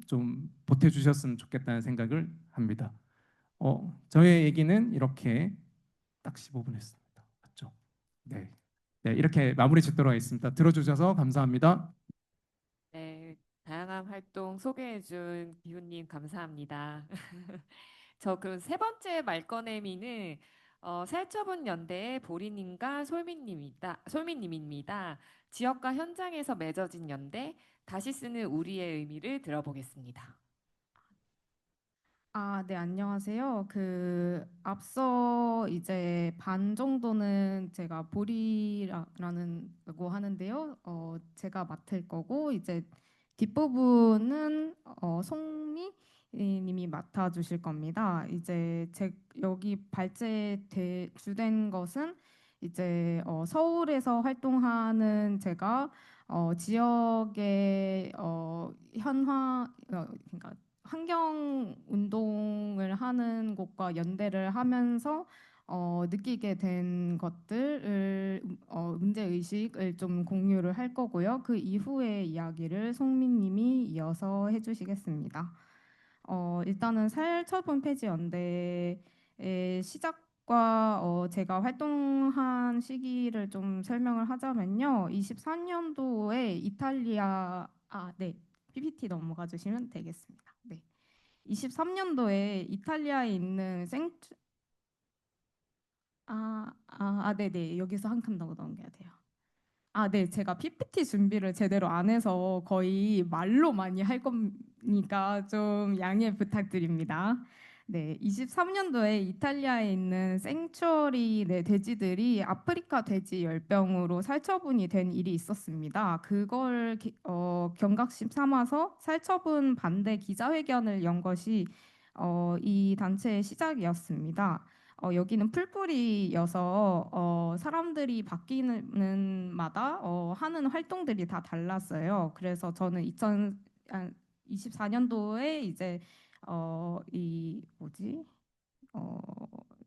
좀 보태주셨으면 좋겠다는 생각을 합니다. 저의 얘기는 이렇게 딱 15분 했습니다. 맞죠? 네. 네, 이렇게 마무리 짓도록 하겠습니다. 들어주셔서 감사합니다. 네, 다양한 활동 소개해준 기훈님 감사합니다. 저 그럼 세 번째 말꺼내미는 살처분 연대의 보리님과 솔미님입니다. 지역과 현장에서 맺어진 연대, 다시 쓰는 우리의 의미를 들어보겠습니다. 네, 안녕하세요. 앞서 이제 반 정도는 제가 보리라는 거 하는데요. 제가 맡을 거고, 이제 뒷부분은 송미 님이 맡아주실 겁니다. 여기 주된 것은 이제 서울에서 활동하는 제가 지역의 그러니까 환경 운동을 하는 곳과 연대를 하면서 느끼게 된 것들을 문제 의식을 좀 공유를 할 거고요. 그 이후의 이야기를 송민님이 이어서 해주시겠습니다. 일단은 살처분 폐지 연대의 시작과 제가 활동한 시기를 좀 설명을 하자면요. 24년도에 네, PPT 넘어가 주시면 되겠습니다. 네. 23년도에 이탈리아에 있는 네네. 여기서 한 칸 더 넘겨야 돼요. 네. 제가 PPT 준비를 제대로 안 해서 거의 말로 많이 할 거니까 좀 양해 부탁드립니다. 네, 23년도에 이탈리아에 있는 생추어리 돼지들이 아프리카 돼지 열병으로 살처분이 된 일이 있었습니다. 그걸 경각심 삼아서 살처분 반대 기자회견을 연 것이 이 단체의 시작이었습니다. 여기는 풀뿌리여서 사람들이 바뀌는 마다 하는 활동들이 다 달랐어요. 그래서 저는 2024년도에 이제 이 뭐지?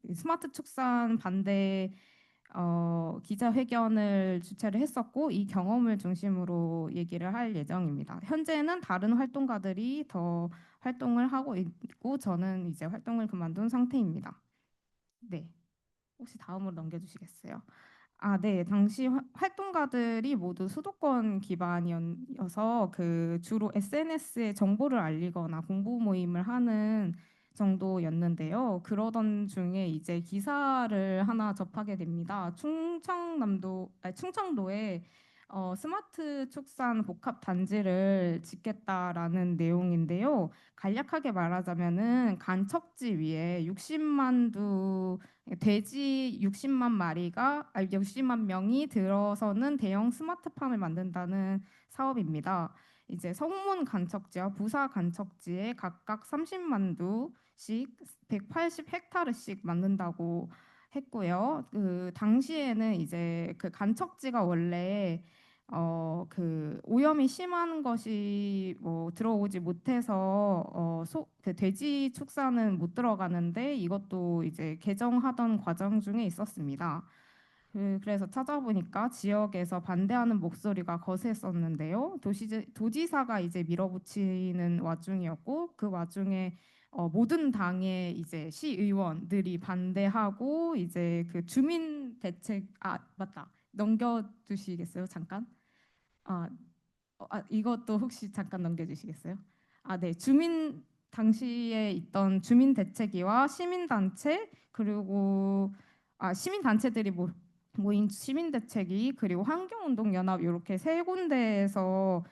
이 스마트 축산 반대 기자회견을 주최를 했었고 이 경험을 중심으로 얘기를 할 예정입니다. 현재는 다른 활동가들이 더 활동을 하고 있고 저는 이제 활동을 그만둔 상태입니다. 네, 혹시 다음으로 넘겨주시겠어요? 아, 네. 당시 활동가들이 모두 수도권 기반이어서 그 주로 SNS에 정보를 알리거나 공부 모임을 하는 정도였는데요. 그러던 중에 이제 기사를 하나 접하게 됩니다. 충청도에 스마트 축산 복합 단지를 짓겠다라는 내용인데요. 간략하게 말하자면은 간척지 위에 60만 두 돼지 60만 마리가 60만 명이 들어서는 대형 스마트팜을 만든다는 사업입니다. 이제 성문 간척지와 부사 간척지에 각각 30만 두씩 180 헥타르씩 만든다고 했고요. 그 당시에는 이제 그 간척지가 원래 그 오염이 심한 것이 뭐 들어오지 못해서 그 돼지 축사는 못 들어가는데 이것도 이제 개정하던 과정 중에 있었습니다. 그래서 찾아보니까 지역에서 반대하는 목소리가 거셌었는데요. 도지사가 이제 밀어붙이는 와중이었고 그 와중에 모든 당의 이제 시의원들이 반대하고 이제 그 주민 대책 맞다 넘겨주시겠어요 잠깐? 아, 이것도 혹시 잠깐 넘겨주시겠어요? 아, 네. 당시에 있던 주민 대책위와 시민 단체 그리고 시민 단체들이 모인 시민 대책위 그리고 환경운동 연합 이렇게 세 군데에서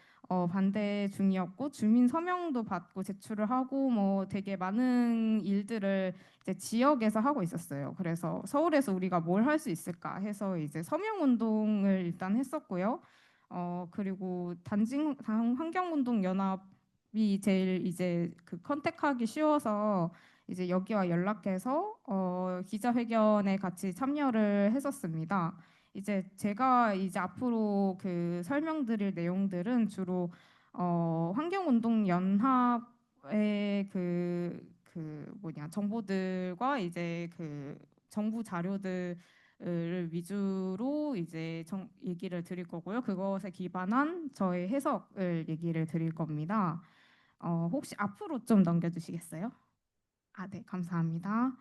반대 중이었고 주민 서명도 받고 제출을 하고 뭐 되게 많은 일들을 이제 지역에서 하고 있었어요. 그래서 서울에서 우리가 뭘 할 수 있을까 해서 이제 서명 운동을 일단 했었고요. 그리고 환경운동 연합이 제일 이제 그 컨택하기 쉬워서 이제 여기와 연락해서 기자회견에 같이 참여를 했었습니다. 이제 제가 이제 앞으로 그 설명드릴 내용들은 주로 환경운동 연합의 그 뭐냐 정보들과 이제 그 정부 자료들 을 위주로 이제 얘기를 드릴 거고요. 그것에 기반한 저의 해석을 얘기를 드릴 겁니다. 혹시 앞으로 좀 넘겨주시겠어요? 아, 네, 감사합니다.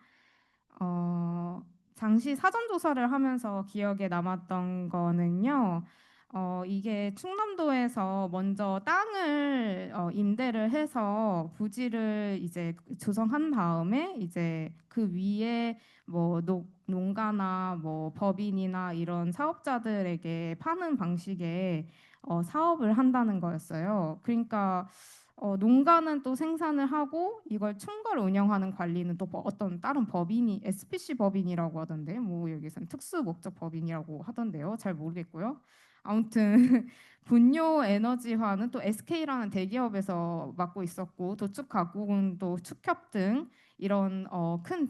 어, 당시 사전 조사를 하면서 기억에 남았던 거는요. 이게 충남도에서 먼저 땅을 임대를 해서 부지를 이제 조성한 다음에 이제 그 위에 뭐 농가나 뭐 법인이나 이런 사업자들에게 파는 방식의 사업을 한다는 거였어요. 그러니까 농가는 또 생산을 하고 이걸 충걸 운영하는 관리는 또 어떤 다른 법인이 SPC 법인이라고 하던데 뭐 여기서는 특수 목적 법인이라고 하던데요. 잘 모르겠고요. 아무튼 분뇨 에너지화는 또 SK라는 대기업에서 맡고 있었고 도축 가공은 또 축협 등 이런 큰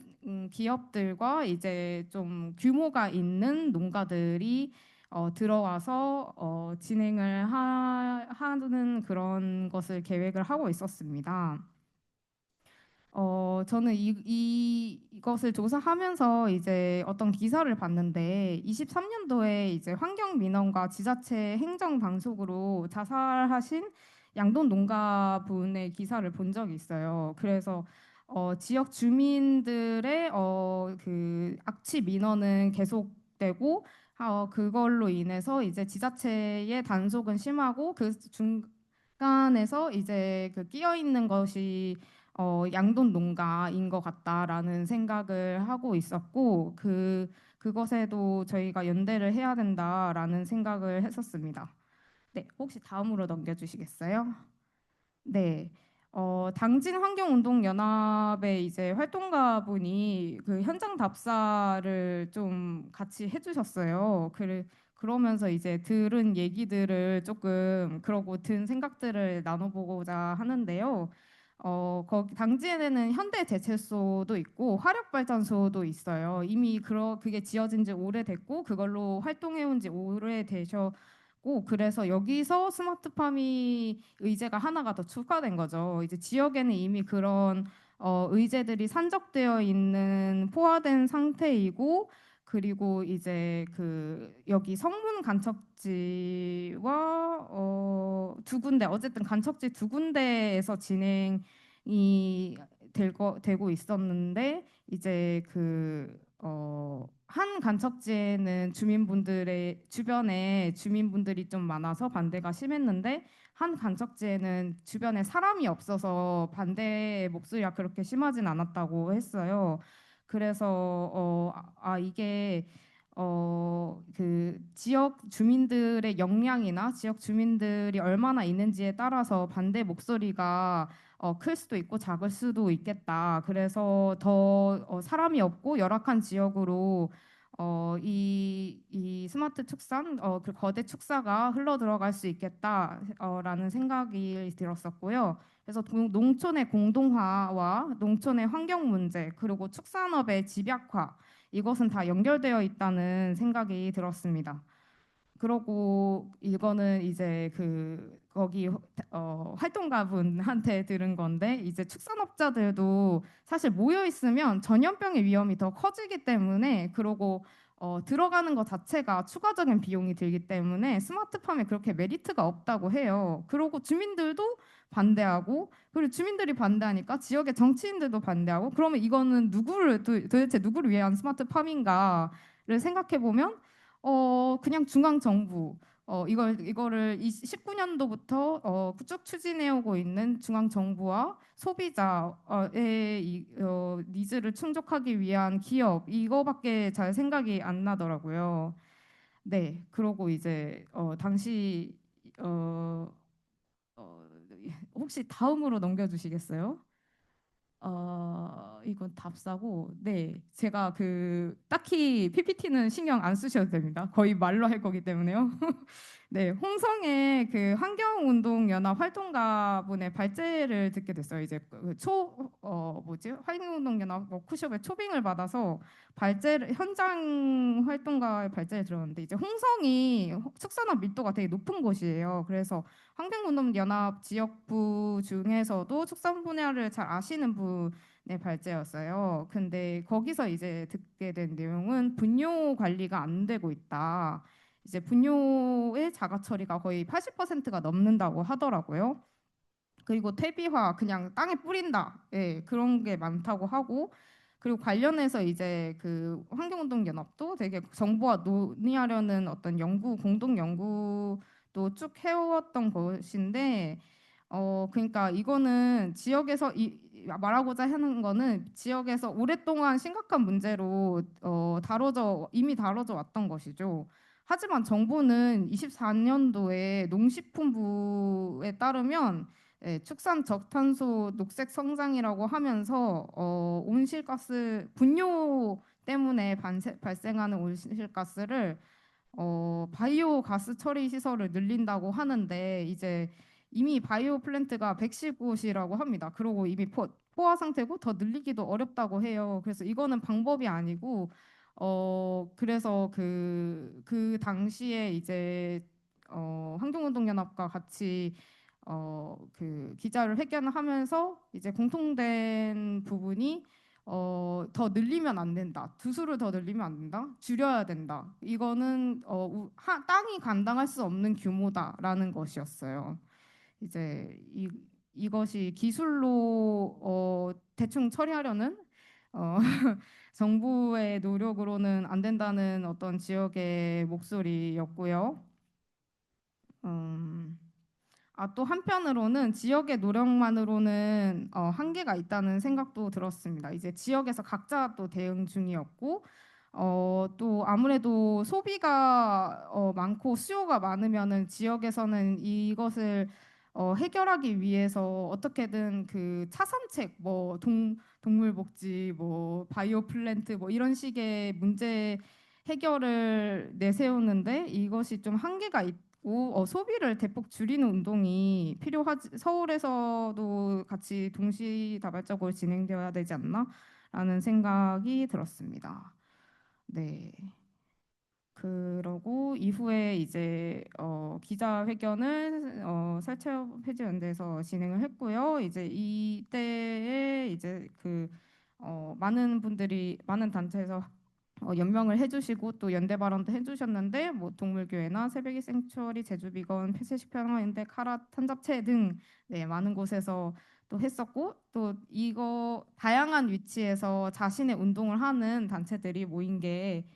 기업들과 이제 좀 규모가 있는 농가들이 들어와서 진행을 하는 그런 것을 계획을 하고 있었습니다. 저는 이것을 조사하면서 이제 어떤 기사를 봤는데 23년도에 이제 환경민원과 지자체 행정단속으로 자살하신 양돈 농가분의 기사를 본 적이 있어요. 그래서 지역 주민들의 그 악취 민원은 계속되고 그걸로 인해서 이제 지자체의 단속은 심하고 그 중간에서 이제 그 끼어 있는 것이 양돈 농가인 것 같다라는 생각을 하고 있었고 그것에도 저희가 연대를 해야 된다라는 생각을 했었습니다. 네, 혹시 다음으로 넘겨주시겠어요? 네. 당진환경운동연합의 이제 활동가분이 그 현장 답사를 좀 같이 해주셨어요. 그러면서 이제 들은 얘기들을 조금 그러고 든 생각들을 나눠보고자 하는데요. 거기 당진에는 현대제철소도 있고 화력발전소도 있어요. 이미 그게 지어진 지 오래됐고 그걸로 활동해온 지 오래되셨고 그래서 여기서 스마트팜이 의제가 하나가 더 추가된 거죠. 이제 지역에는 이미 그런 의제들이 산적되어 있는 포화된 상태이고 그리고 이제 그 여기 성문 간척지와 두 군데 어쨌든 간척지 두 군데에서 진행이 되고 있었는데 이제 한 간척지에는 주민분들의 주변에 주민분들이 좀 많아서 반대가 심했는데 한 간척지에는 주변에 사람이 없어서 반대의 목소리가 그렇게 심하진 않았다고 했어요. 그래서 이게 그 지역 주민들의 역량이나 지역 주민들이 얼마나 있는지에 따라서 반대 목소리가 클 수도 있고 작을 수도 있겠다. 그래서 더 사람이 없고 열악한 지역으로 이 스마트 축산 그 거대 축사가 흘러 들어갈 수 있겠다라는 생각이 들었었고요. 그래서 농촌의 공동화와 농촌의 환경 문제 그리고 축산업의 집약화 이것은 다 연결되어 있다는 생각이 들었습니다. 그러고 이거는 이제 거기 활동가분한테 들은 건데 이제 축산업자들도 사실 모여 있으면 전염병의 위험이 더 커지기 때문에 그러고 들어가는 것 자체가 추가적인 비용이 들기 때문에 스마트팜에 그렇게 메리트가 없다고 해요. 그러고 주민들도 반대하고 그리고 주민들이 반대하니까 지역의 정치인들도 반대하고 그러면 이거는 도대체 누구를 위한 스마트팜인가를 생각해 보면 그냥 중앙 정부 이거를 19년도부터 쭉 추진해 오고 있는 중앙 정부와 소비자의 니즈를 충족하기 위한 기업 이거밖에 잘 생각이 안 나더라고요. 네, 그러고 이제 당시 어, 어, 혹시 다음으로 넘겨주시겠어요? 이건 답사고, 네, 제가 딱히 PPT는 신경 안 쓰셔도 됩니다. 거의 말로 할 거기 때문에요. 네, 홍성의 환경운동연합 활동가분의 발제를 듣게 됐어요. 이제 환경운동연합 워크숍에 초빙을 받아서 현장 활동가의 발제를 들었는데 이제 홍성이 축산업 밀도가 되게 높은 곳이에요. 그래서 환경운동연합 지역부 중에서도 축산 분야를 잘 아시는 분의 발제였어요. 근데 거기서 이제 듣게 된 내용은 분뇨 관리가 안 되고 있다. 이제 분뇨의 자가 처리가 거의 80%가 넘는다고 하더라고요. 그리고 퇴비화 그냥 땅에 뿌린다. 예, 그런 게 많다고 하고 그리고 관련해서 이제 환경운동연합도 되게 정부와 논의하려는 어떤 공동 연구도 쭉 해왔던 것인데 그러니까 이거는 지역에서 말하고자 하는 거는 지역에서 오랫동안 심각한 문제로 이미 다뤄져 왔던 것이죠. 하지만 정부는 24년도에 농식품부에 따르면 축산 저탄소 녹색 성장이라고 하면서 온실가스 분뇨 때문에 발생하는 온실가스를 바이오 가스 처리 시설을 늘린다고 하는데 이제 이미 바이오 플랜트가 115곳이라고 합니다. 그리고 이미 포화 상태고 더 늘리기도 어렵다고 해요. 그래서 이거는 방법이 아니고 그래서 그 당시에 이제 환경운동연합과 같이 기자를 회견하면서 이제 공통된 부분이 더 늘리면 안 된다. 두수를 더 늘리면 안 된다. 줄여야 된다. 이거는 땅이 감당할 수 없는 규모다라는 것이었어요. 이제 이것이 기술로 대충 처리하려는 어, 정부의 노력으로는 안 된다는 어떤 지역의 목소리였고요. 또 한편으로는 지역의 노력만으로는 한계가 있다는 생각도 들었습니다. 이제 지역에서 각자 또 대응 중이었고 또 아무래도 소비가 많고 수요가 많으면은 지역에서는 이것을 해결하기 위해서 어떻게든 차선책 뭐 동물복지 뭐 바이오 플랜트 뭐 이런 식의 문제 해결을 내세우는데 이것이 좀 한계가 있고 소비를 대폭 줄이는 운동이 필요하지 서울에서도 같이 동시다발적으로 진행되어야 되지 않나라는 생각이 들었습니다. 네. 그러고 이후에 이제 기자회견을 설체협 폐지연대에서 진행을 했고요. 이제 이때에 이제 많은 단체에서 연명을 해주시고 또 연대 발언도 해주셨는데 뭐 동물교회나 새벽이 생추어리 제주비건 폐쇄식 평화인대 카라 탄잡체 등 네, 많은 곳에서 또 했었고 또 이거 다양한 위치에서 자신의 운동을 하는 단체들이 모인 게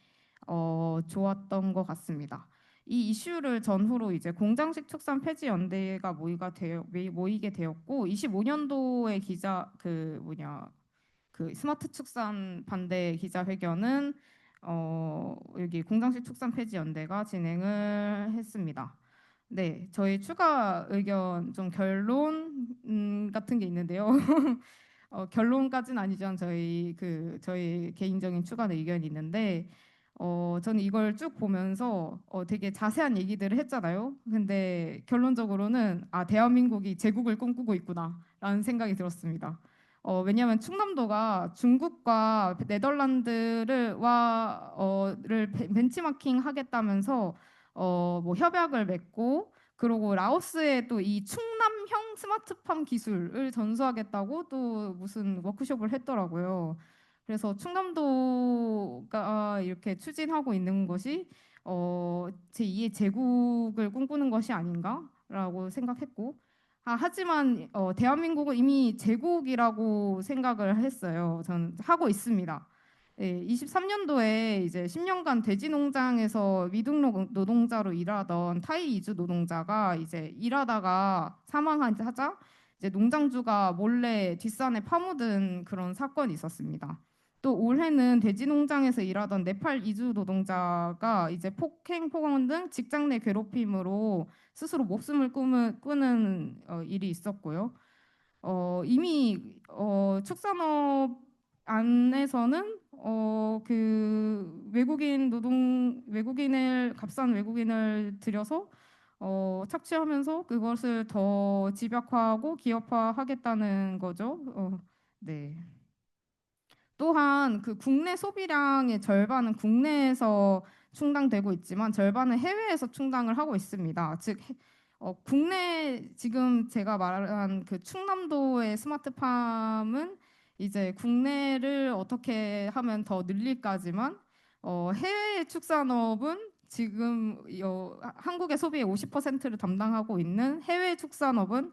좋았던 것 같습니다. 이 이슈를 전후로 이제 공장식 축산 폐지 연대가 모이게 되었고 25년도에 기자 그 스마트 축산 반대 기자회견은 여기 공장식 축산 폐지 연대가 진행을 했습니다. 네, 저희 추가 의견 좀 결론 같은 게 있는데요. 결론까지는 아니지만 저희 개인적인 추가 의견이 있는데 저는 이걸 쭉 보면서 되게 자세한 얘기들을 했잖아요. 근데 결론적으로는 대한민국이 제국을 꿈꾸고 있구나라는 생각이 들었습니다. 왜냐하면 충남도가 중국과 네덜란드를 벤치마킹 하겠다면서 뭐 협약을 맺고 그리고 라오스에 또 이 충남형 스마트팜 기술을 전수하겠다고 또 무슨 워크숍을 했더라고요. 그래서 충남도가 이렇게 추진하고 있는 것이 제2의 제국을 꿈꾸는 것이 아닌가라고 생각했고 하지만 대한민국은 이미 제국이라고 생각을 했어요. 저는 하고 있습니다. 예, 23년도에 이제 10년간 돼지 농장에서 미등록 노동자로 일하던 타이 이주 노동자가 이제 일하다가 사망하자 이제 농장주가 몰래 뒷산에 파묻은 그런 사건이 있었습니다. 또 올해는 돼지 농장에서 일하던 네팔 이주 노동자가 이제 폭행, 폭언 등 직장 내 괴롭힘으로 스스로 목숨을 끊은 일이 있었고요. 이미 축산업 안에서는 그 외국인을 값싼 외국인을 들여서 착취하면서 그것을 더 집약화하고 기업화하겠다는 거죠. 네. 또한 그 국내 소비량의 절반은 국내에서 충당되고 있지만 절반은 해외에서 충당을 하고 있습니다. 즉 국내 지금 제가 말한 그 충남도의 스마트팜은 이제 국내를 어떻게 하면 더 늘릴까지만 해외 축산업은 지금 한국의 소비의 50%를 담당하고 있는 해외 축산업은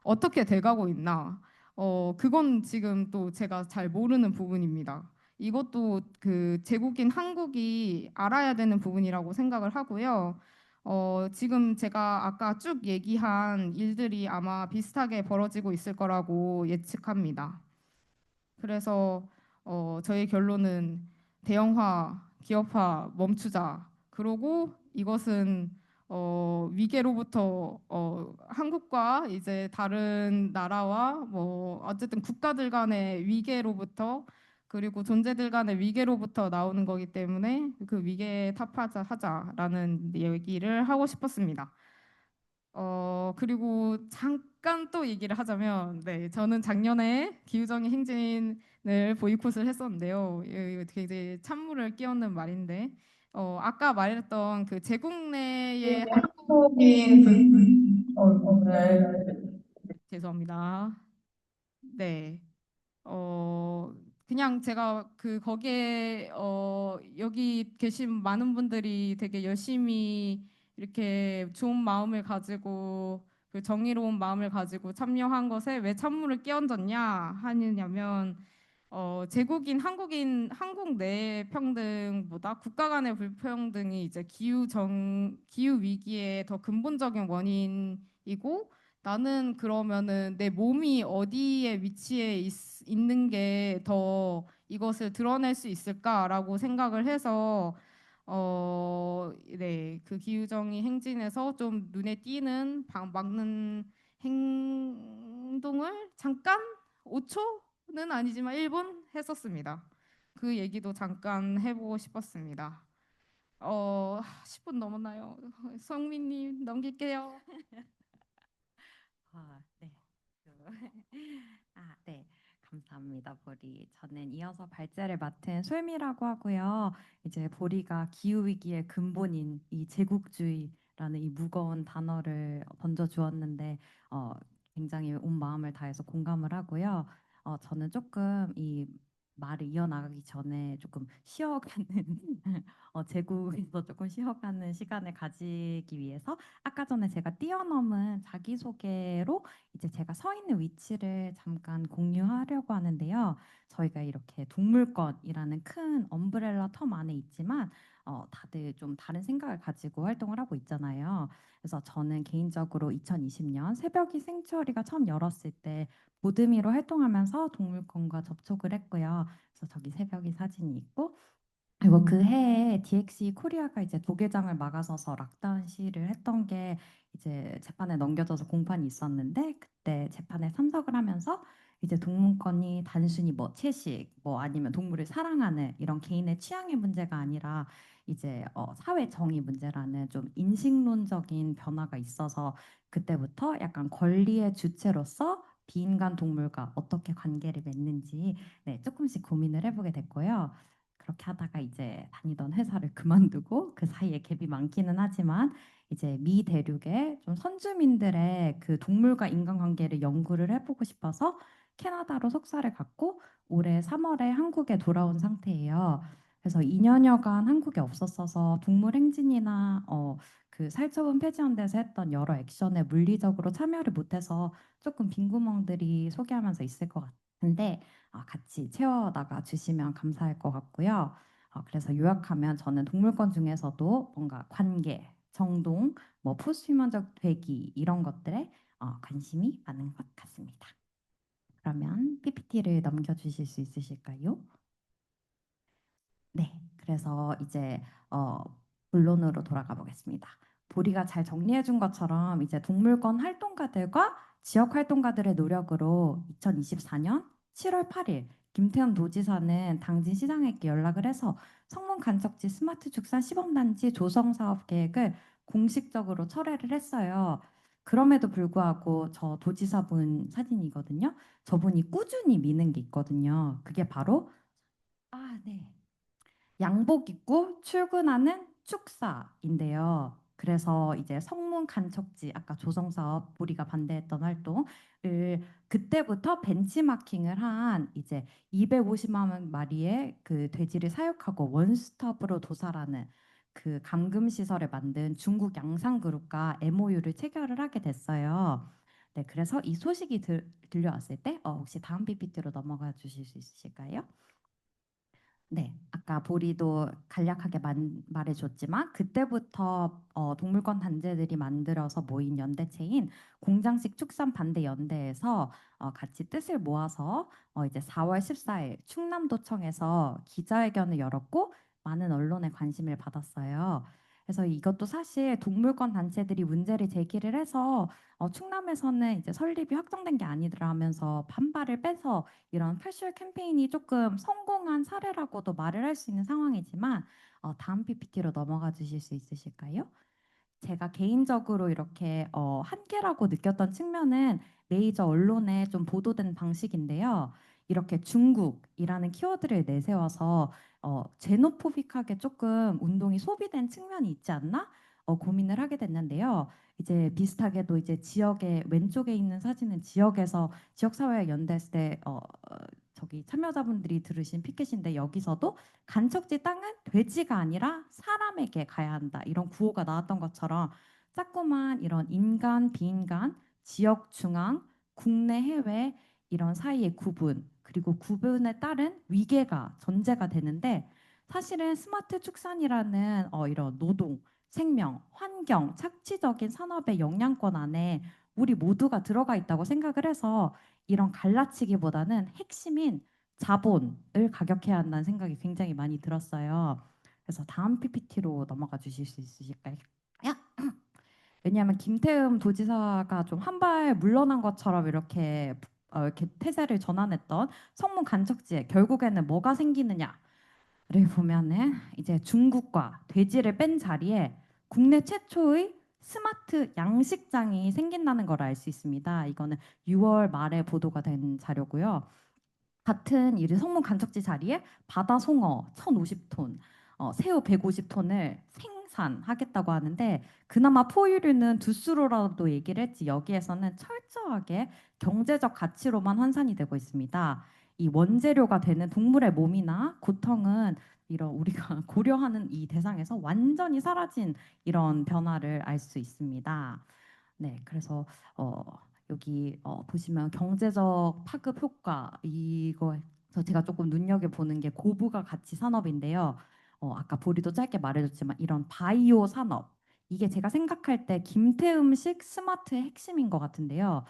어떻게 돼가고 있나? 그건 지금 또 제가 잘 모르는 부분입니다. 이것도 그 제국인 한국이 알아야 되는 부분이라고 생각을 하고요. 지금 제가 아까 쭉 얘기한 일들이 아마 비슷하게 벌어지고 있을 거라고 예측합니다. 그래서 저희 결론은 대형화, 기업화 멈추자. 그리고 이것은 위계로부터 한국과 이제 다른 나라와 뭐 어쨌든 국가들 간의 위계로부터 그리고 존재들 간의 위계로부터 나오는 거기 때문에 그 위계 타파하자라는 얘기를 하고 싶었습니다. 그리고 잠깐 또 얘기를 하자면, 네, 저는 작년에 기후정의 행진을 보이콧을 했었는데요. 이거 되게 찬물을 끼얹는 말인데, 아까 말했던 그 제국 내의 죄송합니다. 네. 그냥 제가 그 거기에 여기 계신 많은 분들이 되게 열심히 이렇게 좋은 마음을 가지고 그 정의로운 마음을 가지고 참여한 것에 왜 찬물을 끼얹었냐 하느냐면 제국인 한국 내 평등보다 국가 간의 불평등이 이제 기후 위기의 더 근본적인 원인이고 나는 그러면은 내 몸이 어디에 위치해 있는 게 더 이것을 드러낼 수 있을까라고 생각을 해서 네, 그 기후정의 행진에서 좀 눈에 띄는 막는 행동을 잠깐 5초는 아니지만 1분 했었습니다. 그 얘기도 잠깐 해보고 싶었습니다. 10분 넘었나요? 성민님 넘길게요. 네. 네. 감사합니다, 보리. 저는 이어서 발제를 맡은 솔미라고 하고요. 이제 보리가 기후 위기의 근본인 이 제국주의라는 이 무거운 단어를 던져 주었는데 굉장히 온 마음을 다해서 공감을 하고요. 저는 조금 이 말을 이어나가기 전에 조금 쉬어가는 제국에서 조금 쉬어가는 시간을 가지기 위해서 아까 전에 제가 뛰어넘은 자기소개로 이제 제가 서 있는 위치를 잠깐 공유하려고 하는데요. 저희가 이렇게 동물권이라는 큰 엄브렐라 텀 안에 있지만 다들 좀 다른 생각을 가지고 활동을 하고 있잖아요. 그래서 저는 개인적으로 2020년 새벽이 생츄어리가 처음 열었을 때 보드미로 활동하면서 동물권과 접촉을 했고요. 그래서 저기 새벽이 사진이 있고 그리고 그 해에 DXE 코리아가 이제 도계장을 막아서서 락다운 시위를 했던 게 이제 재판에 넘겨져서 공판이 있었는데 그때 재판에 참석을 하면서 이제 동물권이 단순히 뭐 채식 뭐 아니면 동물을 사랑하는 이런 개인의 취향의 문제가 아니라 이제 사회 정의 문제라는 좀 인식론적인 변화가 있어서 그때부터 약간 권리의 주체로서 비인간 동물과 어떻게 관계를 맺는지 네, 조금씩 고민을 해보게 됐고요. 그렇게 하다가 이제 다니던 회사를 그만두고 그 사이에 갭이 많기는 하지만 이제 미 대륙의 좀 선주민들의 그 동물과 인간관계를 연구를 해보고 싶어서 캐나다로 석사를 갔고 올해 3월에 한국에 돌아온 상태예요. 그래서 2년여간 한국에 없었어서 동물 행진이나 그 살처분 폐지연대에서 했던 여러 액션에 물리적으로 참여를 못해서 조금 빈 구멍들이 소개하면서 있을 것 같은데 같이 채워나가 주시면 감사할 것 같고요. 그래서 요약하면 저는 동물권 중에서도 뭔가 관계, 정동, 뭐 포스휴먼적 되기 이런 것들에 관심이 많은 것 같습니다. 그러면 PPT를 넘겨주실 수 있으실까요? 네, 그래서 이제 본론으로 돌아가 보겠습니다. 보리가 잘 정리해 준 것처럼 이제 동물권 활동가들과 지역 활동가들의 노력으로 2024년 7월 8일 김태현 도지사는 당진 시장에게 연락을 해서 성문 간척지 스마트 축산 시범단지 조성 사업 계획을 공식적으로 철회를 했어요. 그럼에도 불구하고 저 도지사분 사진이거든요. 저분이 꾸준히 미는 게 있거든요. 그게 바로 네. 양복 입고 출근하는 축사인데요. 그래서 이제 성문 간척지 아까 조성사업 보리가 반대했던 활동을 그때부터 벤치마킹을 한 이제 250만 마리의 그 돼지를 사육하고 원스톱으로 도살하는 그 감금 시설을 만든 중국 양상그룹과 MOU를 체결을 하게 됐어요. 네, 그래서 이 소식이 들려왔을 때 혹시 다음 PPT로 넘어가 주실 수 있으실까요? 네, 아까 보리도 간략하게 말해줬지만 그때부터 동물권 단체들이 만들어서 모인 연대체인 공장식 축산 반대 연대에서 같이 뜻을 모아서 이제 4월 14일 충남도청에서 기자회견을 열었고 많은 언론의 관심을 받았어요. 그래서 이것도 사실 동물권 단체들이 문제를 제기를 해서 충남에서는 이제 설립이 확정된 게 아니더라 하면서 반발을 빼서 이런 패션 캠페인이 조금 성공한 사례라고도 말을 할 수 있는 상황이지만 다음 PPT로 넘어가 주실 수 있으실까요? 제가 개인적으로 이렇게 한계라고 느꼈던 측면은 메이저 언론에 좀 보도된 방식인데요. 이렇게 중국이라는 키워드를 내세워서 제노포빅하게 조금 운동이 소비된 측면이 있지 않나 고민을 하게 됐는데요. 이제 비슷하게도 이제 지역의 왼쪽에 있는 사진은 지역에서 지역사회에 연대했을 때 저기 참여자분들이 들으신 피켓인데 여기서도 간척지 땅은 돼지가 아니라 사람에게 가야 한다. 이런 구호가 나왔던 것처럼 자꾸만 이런 인간, 비인간, 지역 중앙, 국내, 해외 이런 사이의 구분 그리고 구분에 따른 위계가 전제가 되는데 사실은 스마트 축산이라는 이런 노동, 생명, 환경, 착취적인 산업의 영향권 안에 우리 모두가 들어가 있다고 생각을 해서 이런 갈라치기보다는 핵심인 자본을 가격해야 한다는 생각이 굉장히 많이 들었어요. 그래서 다음 PPT로 넘어가 주실 수 있으실까요? 왜냐하면 김태흠 도지사가 좀 한 발 물러난 것처럼 이렇게 태세를 전환했던 성문 간척지에 결국에는 뭐가 생기느냐를 보면은 이제 중국과 돼지를 뺀 자리에 국내 최초의 스마트 양식장이 생긴다는 걸 알 수 있습니다. 이거는 6월 말에 보도가 된 자료고요. 같은 이 성문 간척지 자리에 바다 송어 1,050톤, 새우 150톤을 생산하겠다고 하는데 그나마 포유류는 두수로라도 얘기를 했지 여기에서는 철저하게 경제적 가치로만 환산이 되고 있습니다. 이 원재료가 되는 동물의 몸이나 고통은 이런 우리가 고려하는 이 대상에서 완전히 사라진 이런 변화를 알 수 있습니다. 네, 그래서 여기 보시면 경제적 파급 효과 이거에서 제가 조금 눈여겨 보는 게 고부가 가치 산업인데요. 아까 보리도 짧게 말해줬지만 이런 바이오 산업 이게 제가 생각할 때 김태음식 스마트의 핵심인 것 같은데요.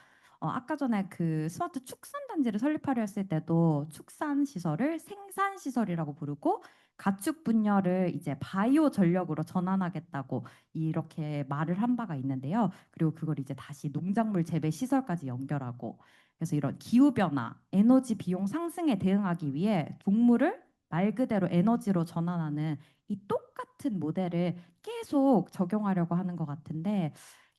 아까 전에 그 스마트 축산 단지를 설립하려 했을 때도 축산 시설을 생산 시설이라고 부르고 가축 분열을 이제 바이오 전력으로 전환하겠다고 이렇게 말을 한 바가 있는데요. 그리고 그걸 이제 다시 농작물 재배 시설까지 연결하고 그래서 이런 기후 변화, 에너지 비용 상승에 대응하기 위해 동물을 말 그대로 에너지로 전환하는 이 똑같은 모델을 계속 적용하려고 하는 것 같은데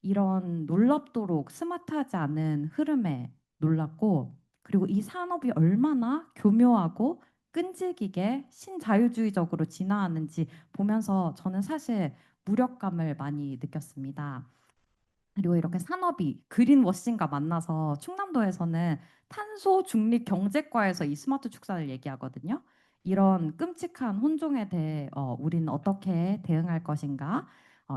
이런 놀랍도록 스마트하지 않은 흐름에 놀랐고 그리고 이 산업이 얼마나 교묘하고 끈질기게 신자유주의적으로 진화하는지 보면서 저는 사실 무력감을 많이 느꼈습니다. 그리고 이렇게 산업이 그린워싱과 만나서 충남도에서는 탄소 중립 경제과에서 이 스마트 축산을 얘기하거든요. 이런 끔찍한 혼종에 대해 우리는 어떻게 대응할 것인가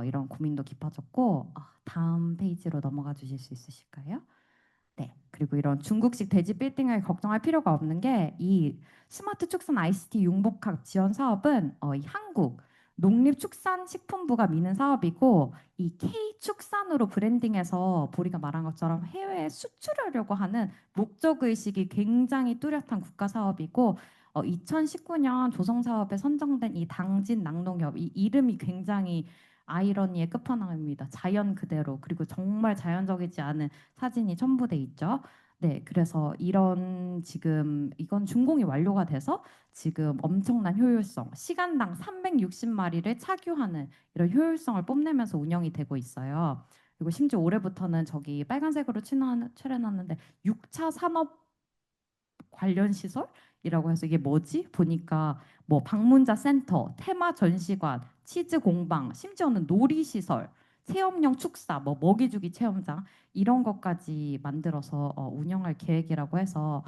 이런 고민도 깊어졌고 다음 페이지로 넘어가 주실 수 있으실까요? 네. 그리고 이런 중국식 돼지 빌딩을 걱정할 필요가 없는 게 이 스마트 축산 ICT 융복합 지원 사업은 이 한국 농림축산식품부가 미는 사업이고 이 K축산으로 브랜딩해서 보리가 말한 것처럼 해외에 수출하려고 하는 목적 의식이 굉장히 뚜렷한 국가 사업이고 2019년 조성 사업에 선정된 이 당진 낙농협 이 이름이 굉장히 아이러니의 끝판왕입니다. 자연 그대로 그리고 정말 자연적이지 않은 사진이 첨부돼 있죠. 네, 그래서 이런 지금 이건 준공이 완료가 돼서 지금 엄청난 효율성, 시간당 360마리를 착유하는 이런 효율성을 뽐내면서 운영이 되고 있어요. 그리고 심지어 올해부터는 저기 빨간색으로 칠해놨는데 6차 산업 관련 시설이라고 해서 이게 뭐지? 보니까 뭐 방문자 센터, 테마 전시관, 치즈 공방, 심지어는 놀이 시설, 체험형 축사, 뭐 먹이주기 체험장 이런 것까지 만들어서 운영할 계획이라고 해서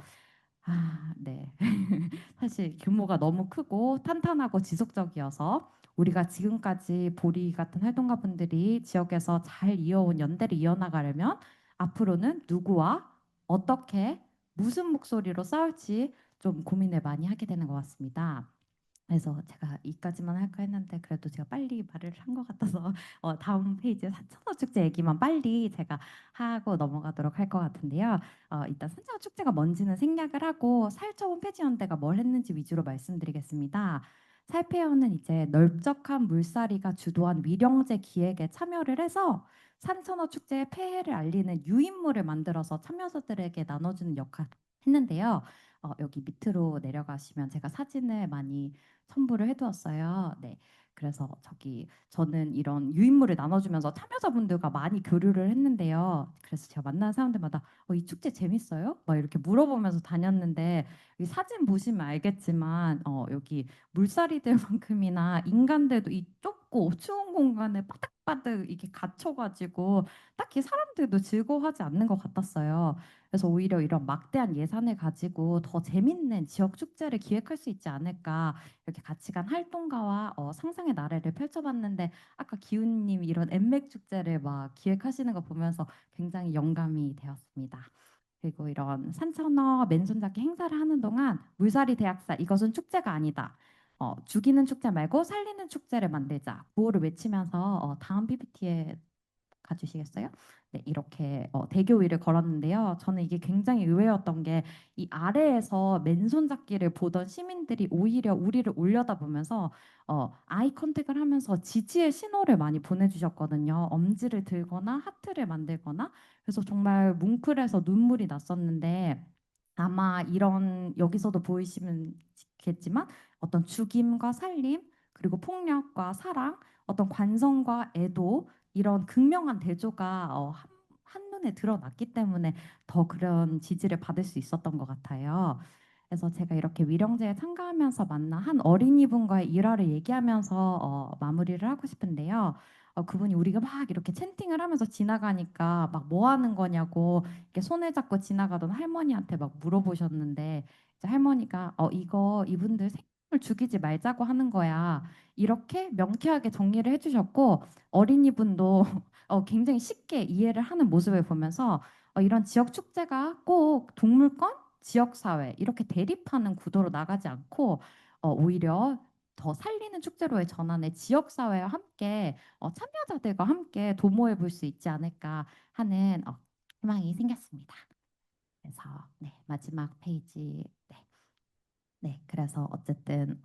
네. 사실 규모가 너무 크고 탄탄하고 지속적이어서 우리가 지금까지 보리 같은 활동가분들이 지역에서 잘 이어온 연대를 이어나가려면 앞으로는 누구와 어떻게 무슨 목소리로 싸울지 좀 고민을 많이 하게 되는 것 같습니다. 그래서 제가 이까지만 할까 했는데 그래도 제가 빨리 말을 한 것 같아서 다음 페이지에 산천어 축제 얘기만 빨리 제가 하고 넘어가도록 할 것 같은데요. 일단 산천어 축제가 뭔지는 생략을 하고 살처분 폐지연대가 뭘 했는지 위주로 말씀드리겠습니다. 살폐연은 이제 넓적한 물살이가 주도한 위령제 기획에 참여를 해서 산천어 축제의 폐해를 알리는 유인물을 만들어서 참여자들에게 나눠주는 역할을 했는데요. 여기 밑으로 내려가시면 제가 사진을 많이 첨부를 해두었어요. 네. 그래서 저는 이런 유인물을 나눠주면서 참여자분들과 많이 교류를 했는데요. 그래서 제가 만나는 사람들마다 이 축제 재밌어요? 막 이렇게 물어보면서 다녔는데 이 사진 보시면 알겠지만 여기 물살이들만큼이나 인간들도 이 좁고 추운 공간에 바득바득 이렇게 갇혀가지고 딱히 사람들도 즐거워하지 않는 것 같았어요. 그래서 오히려 이런 막대한 예산을 가지고 더 재밌는 지역 축제를 기획할 수 있지 않을까 이렇게 같이 간 활동가와 상상의 나래를 펼쳐봤는데 아까 기훈님 이런 엠맥 축제를 막 기획하시는 거 보면서 굉장히 영감이 되었습니다. 그리고 이런 산천어 맨손잡기 행사를 하는 동안 물살이 대학사 이것은 축제가 아니다. 죽이는 축제 말고 살리는 축제를 만들자 구호를 외치면서 다음 PPT에 가주시겠어요? 네, 이렇게 대교 위를 걸었는데요. 저는 이게 굉장히 의외였던 게 이 아래에서 맨손 잡기를 보던 시민들이 오히려 우리를 올려다보면서 아이 컨택을 하면서 지지의 신호를 많이 보내주셨거든요. 엄지를 들거나 하트를 만들거나 그래서 정말 뭉클해서 눈물이 났었는데 아마 이런 여기서도 보이시겠지만 어떤 죽임과 살림 그리고 폭력과 사랑 어떤 관성과 애도 이런 극명한 대조가 한눈에 드러났기 때문에 더 그런 지지를 받을 수 있었던 것 같아요. 그래서 제가 이렇게 위령제에 참가하면서 만난 한 어린이분과의 일화를 얘기하면서 마무리를 하고 싶은데요. 그분이 우리가 막 이렇게 챈팅을 하면서 지나가니까 막 뭐 하는 거냐고 이렇게 손을 잡고 지나가던 할머니한테 막 물어보셨는데 이제 할머니가 이거 이분들 생명을 죽이지 말자고 하는 거야. 이렇게 명쾌하게 정리를 해주셨고 어린이분도 굉장히 쉽게 이해를 하는 모습을 보면서 이런 지역 축제가 꼭 동물권, 지역 사회 이렇게 대립하는 구도로 나가지 않고 오히려 더 살리는 축제로의 전환에 지역 사회와 함께 참여자들과 함께 도모해 볼 수 있지 않을까 하는 희망이 생겼습니다. 그래서 네, 마지막 페이지. 네. 네, 그래서 어쨌든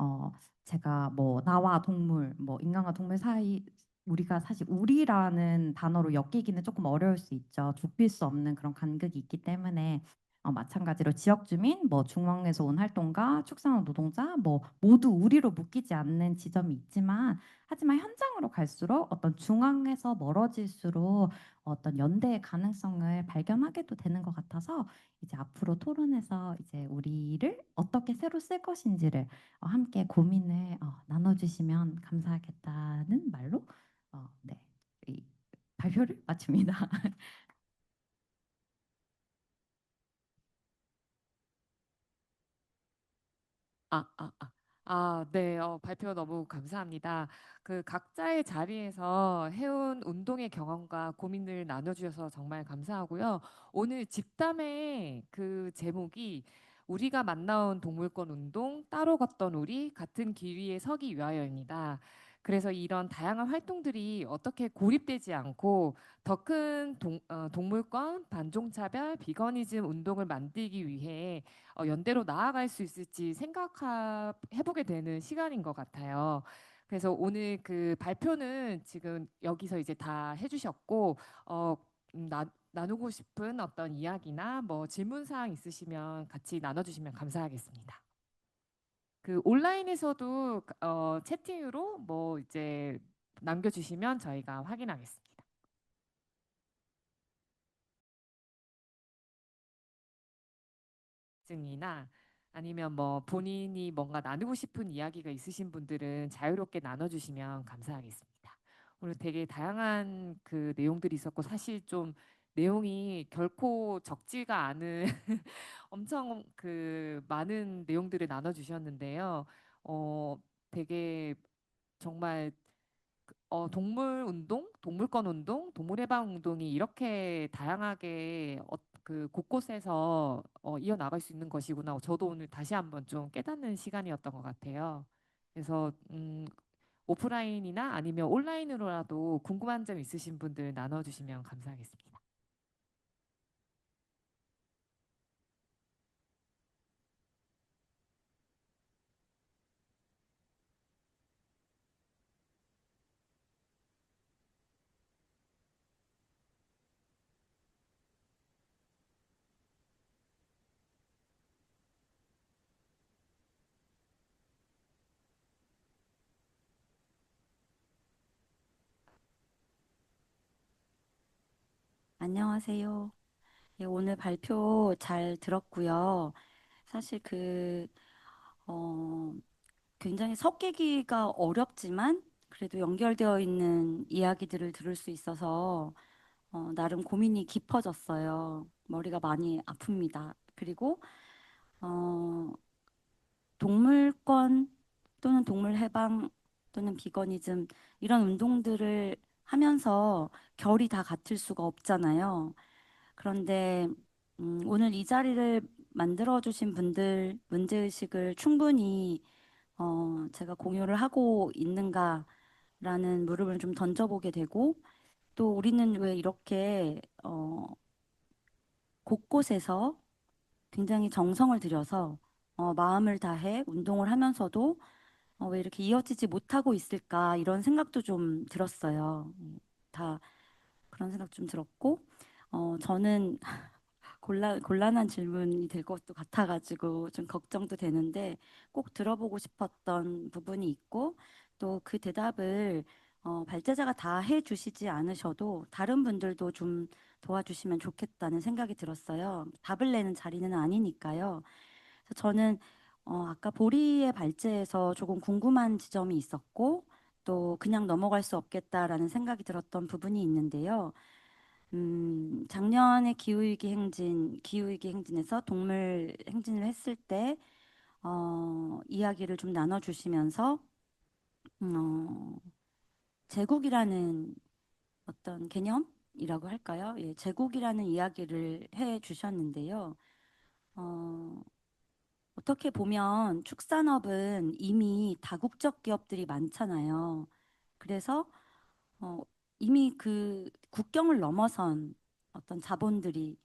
제가 뭐 나와 동물, 뭐 인간과 동물 사이 우리가 사실 우리라는 단어로 엮이기는 조금 어려울 수 있죠. 좁힐 수 없는 그런 간극이 있기 때문에 마찬가지로 지역 주민, 뭐 중앙에서 온 활동가, 축산업 노동자, 뭐 모두 우리로 묶이지 않는 지점이 있지만 하지만 현장으로 갈수록 어떤 중앙에서 멀어질수록 어떤 연대의 가능성을 발견하게도 되는 것 같아서 이제 앞으로 토론에서 이제 우리를 어떻게 새로 쓸 것인지를 함께 고민을 나눠주시면 감사하겠다는 말로 네, 이 발표를 마칩니다. 네, 발표 너무 감사합니다. 그 각자의 자리에서 해온 운동의 경험과 고민을 나눠주셔서 정말 감사하고요. 오늘 집담의 그 제목이 우리가 만나온 동물권 운동, 따로 걷던 우리, 같은 길 위에 서기 위하여입니다. 그래서 이런 다양한 활동들이 어떻게 고립되지 않고 더 큰 동물권, 반종차별, 비거니즘 운동을 만들기 위해 연대로 나아갈 수 있을지 생각해보게 되는 시간인 것 같아요. 그래서 오늘 그 발표는 지금 여기서 이제 다 해주셨고, 어, 나누고 싶은 어떤 이야기나 뭐 질문사항 있으시면 같이 나눠주시면 감사하겠습니다. 그 온라인에서도 채팅으로 뭐 이제 남겨주시면 저희가 확인하겠습니다. 증이나 아니면 뭐 본인이 뭔가 나누고 싶은 이야기가 있으신 분들은 자유롭게 나눠주시면 감사하겠습니다. 오늘 되게 다양한 그 내용들이 있었고 사실 좀 내용이 결코 적지가 않은 엄청 그 많은 내용들을 나눠주셨는데요. 되게 정말 동물 운동, 동물권 운동, 동물해방 운동이 이렇게 다양하게 그 곳곳에서 이어나갈 수 있는 것이구나. 저도 오늘 다시 한번 좀 깨닫는 시간이었던 것 같아요. 그래서 오프라인이나 아니면 온라인으로라도 궁금한 점 있으신 분들 나눠주시면 감사하겠습니다. 안녕하세요. 예, 오늘 발표 잘 들었고요. 사실 어, 굉장히 섞이기가 어렵지만 그래도 연결되어 있는 이야기들을 들을 수 있어서 나름 고민이 깊어졌어요. 머리가 많이 아픕니다. 그리고 어, 동물권 또는 동물해방 또는 비거니즘 이런 운동들을 하면서 결이 다 같을 수가 없잖아요. 그런데 오늘 이 자리를 만들어 주신 분들 문제의식을 충분히 제가 공유를 하고 있는가라는 물음을 좀 던져보게 되고 또 우리는 왜 이렇게 곳곳에서 굉장히 정성을 들여서 마음을 다해 운동을 하면서도 왜 이렇게 이어지지 못하고 있을까 이런 생각도 좀 들었어요. 다 그런 생각 좀 들었고 저는 곤란한 질문이 될 것도 같아가지고 좀 걱정도 되는데 꼭 들어보고 싶었던 부분이 있고 또 그 대답을 발제자가 다 해주시지 않으셔도 다른 분들도 좀 도와주시면 좋겠다는 생각이 들었어요. 답을 내는 자리는 아니니까요. 그래서 저는 아까 보리의 발제에서 조금 궁금한 지점이 있었고 또 그냥 넘어갈 수 없겠다라는 생각이 들었던 부분이 있는데요. 작년에 기후위기 행진에서 동물 행진을 했을 때, 이야기를 좀 나눠주시면서, 어, 제국이라는 어떤 개념이라고 할까요? 예, 제국이라는 이야기를 해 주셨는데요. 어, 어떻게 보면 축산업은 이미 다국적 기업들이 많잖아요. 그래서 어, 이미 그 국경을 넘어선 어떤 자본들이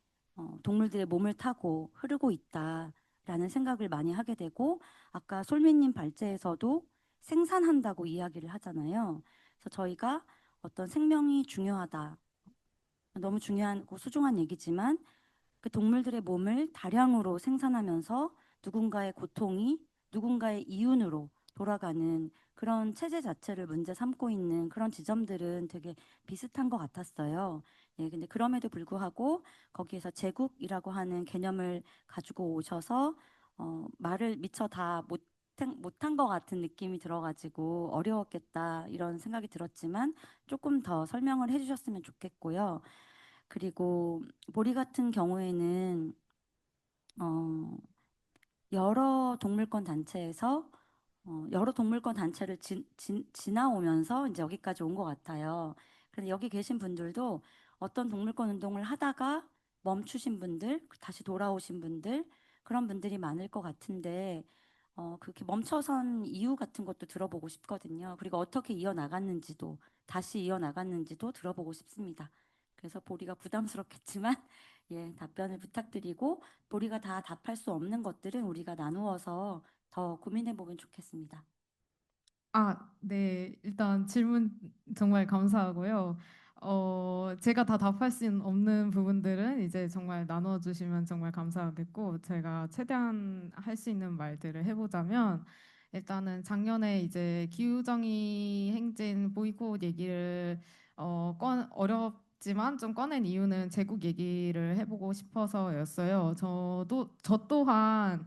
동물들의 몸을 타고 흐르고 있다라는 생각을 많이 하게 되고, 아까 솔미님 발제에서도 생산한다고 이야기를 하잖아요. 그래서 저희가 어떤 생명이 중요하다, 너무 중요하고 소중한 얘기지만 그 동물들의 몸을 다량으로 생산하면서 누군가의 고통이 누군가의 이윤으로 돌아가는 그런 체제 자체를 문제 삼고 있는 그런 지점들은 되게 비슷한 것 같았어요. 예, 근데 그럼에도 불구하고 거기에서 제국이라고 하는 개념을 가지고 오셔서 말을 미처 다 못한 것 같은 느낌이 들어가지고 어려웠겠다 이런 생각이 들었지만 조금 더 설명을 해주셨으면 좋겠고요. 그리고 보리 같은 경우에는 어, 여러 동물권 단체에서 여러 동물권 단체를 지나오면서 이제 여기까지 온 것 같아요. 그런데 여기 계신 분들도 어떤 동물권 운동을 하다가 멈추신 분들, 다시 돌아오신 분들, 그런 분들이 많을 것 같은데 그렇게 멈춰선 이유 같은 것도 들어보고 싶거든요. 그리고 어떻게 이어나갔는지도, 다시 이어나갔는지도 들어보고 싶습니다. 그래서 보리가 부담스럽겠지만 예, 답변을 부탁드리고, 우리가 다 답할 수 없는 것들은 우리가 나누어서 더 고민해 보면 좋겠습니다. 아, 네. 일단 질문 정말 감사하고요. 제가 다 답할 수 없는 부분들은 이제 정말 나눠주시면 정말 감사하겠고, 제가 최대한 할 수 있는 말들을 해보자면, 일단은 작년에 이제 기후정의 행진 보이콧 얘기를 어렵지만 좀 꺼낸 이유는 제국 얘기를 해보고 싶어서였어요. 저 또한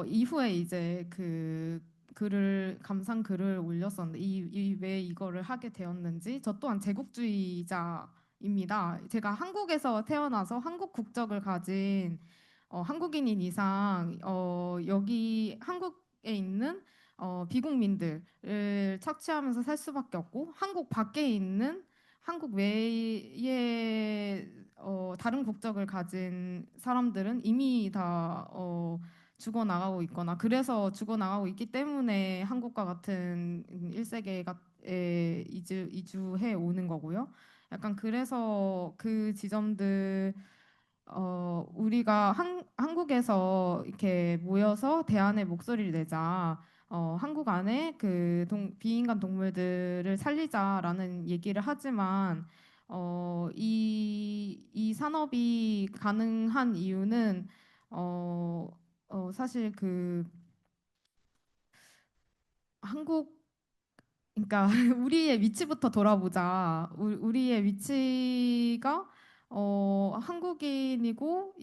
이후에 이제 그 글을 감상 글을 올렸었는데 왜 이거를 하게 되었는지, 저 또한 제국주의자입니다. 제가 한국에서 태어나서 한국 국적을 가진 한국인인 이상 여기 한국에 있는 비국민들을 착취하면서 살 수밖에 없고, 한국 밖에 있는 한국 외에 다른 국적을 가진 사람들은 이미 다 죽어나가고 있거나 그래서 죽어나가고 있기 때문에 한국과 같은 1세계에 이주해 오는 거고요. 약간 그래서 그 지점들 우리가 한국에서 이렇게 모여서 대안의 목소리를 내자. 한국 안에 그 비인간 동물들을 살리자라는 얘기를 하지만 이 산업이 가능한 이유는 어, 사실 그 한국 그러니까 우리의 위치부터 돌아보자. 우리의 위치가 한국인이고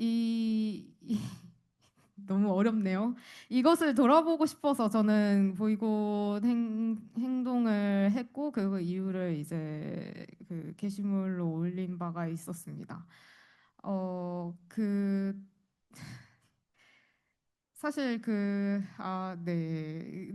너무 어렵네요. 이것을 돌아보고 싶어서 저는 보이콧 행동을 했고 그 이유를 이제 그 게시물로 올린 바가 있었습니다. 그 사실 네.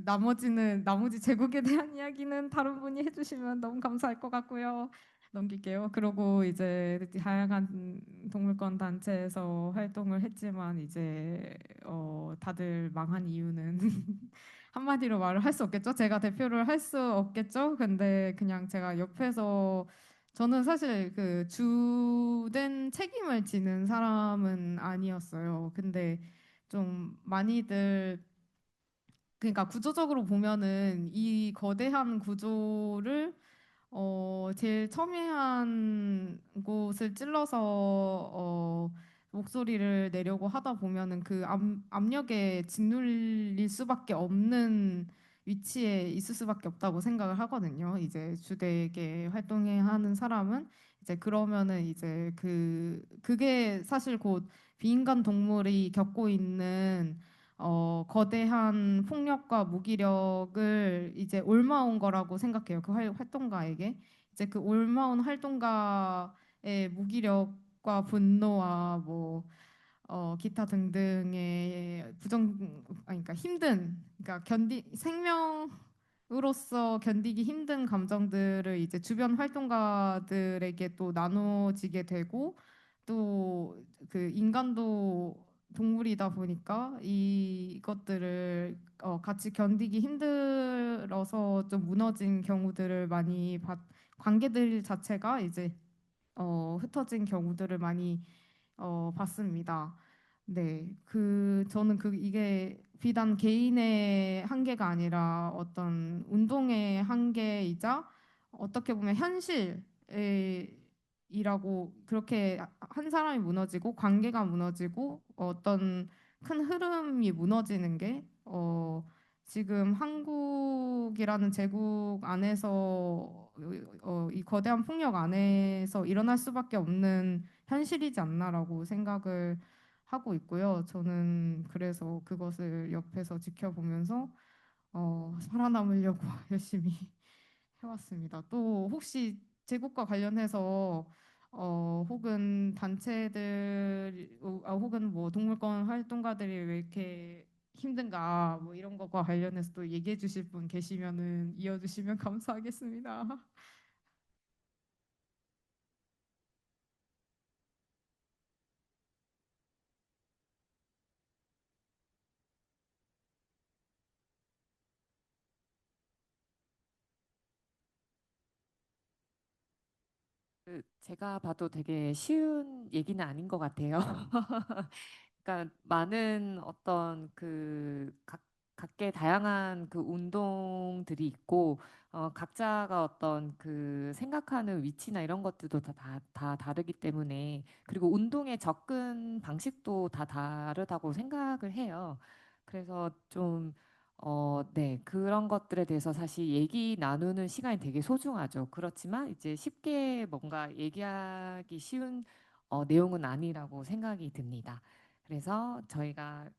나머지 제국에 대한 이야기는 다른 분이 해주시면 너무 감사할 것 같고요. 넘길게요. 그리고 이제 다양한 동물권 단체에서 활동을 했지만 이제 다들 망한 이유는 한마디로 말을 할 수 없겠죠. 제가 대표를 할 수 없겠죠. 근데 그냥 제가 옆에서 저는 사실 그 주된 책임을 지는 사람은 아니었어요. 근데 좀 많이들 그러니까 구조적으로 보면은 이 거대한 구조를 제일 첨예한 곳을 찔러서 목소리를 내려고 하다 보면은 그 압력에 짓눌릴 수밖에 없는 위치에 있을 수밖에 없다고 생각을 하거든요. 이제 주되게 활동해야 하는 사람은 이제 그러면은 이제 그게 사실 곧 비인간 동물이 겪고 있는 거대한 폭력과 무기력을 이제 옮아온 거라고 생각해요. 그 활동가에게. 이제 그 올마온 활동가의 무기력과 분노와 뭐 기타 등등의 그러니까 힘든, 그러니까 생명으로서 견디기 힘든 감정들을 이제 주변 활동가들에게 또 나눠지게 되고, 또 그 인간도 동물이다 보니까 이것들을 같이 견디기 힘들어서 좀 무너진 경우들을 많이 관계들 자체가 이제 흩어진 경우들을 많이 봤습니다. 네, 저는 이게 비단 개인의 한계가 아니라 어떤 운동의 한계이자 어떻게 보면 현실이라고, 그렇게 한 사람이 무너지고 관계가 무너지고 어떤 큰 흐름이 무너지는 게 지금 한국이라는 제국 안에서 이 거대한 폭력 안에서 일어날 수밖에 없는 현실이지 않나라고 생각을 하고 있고요. 저는 그래서 그것을 옆에서 지켜보면서 살아남으려고 열심히 해왔습니다. 또 혹시 제국과 관련해서 혹은 단체들 혹은 뭐 동물권 활동가들이 왜 이렇게 힘든가 뭐 이런 것과 관련해서 또 얘기해 주실 분 계시면은 이어주시면 감사하겠습니다. 제가 봐도 되게 쉬운 얘기는 아닌 것 같아요. 그러니까 많은 어떤 각계 다양한 그 운동들이 있고 각자가 어떤 그 생각하는 위치나 이런 것들도 다 다르기 때문에, 그리고 운동의 접근 방식도 다 다르다고 생각을 해요. 그래서 좀 네, 그런 것들에 대해서 사실 얘기 나누는 시간이 되게 소중하죠. 그렇지만 이제 쉽게 뭔가 얘기하기 쉬운 내용은 아니라고 생각이 듭니다. 그래서 저희가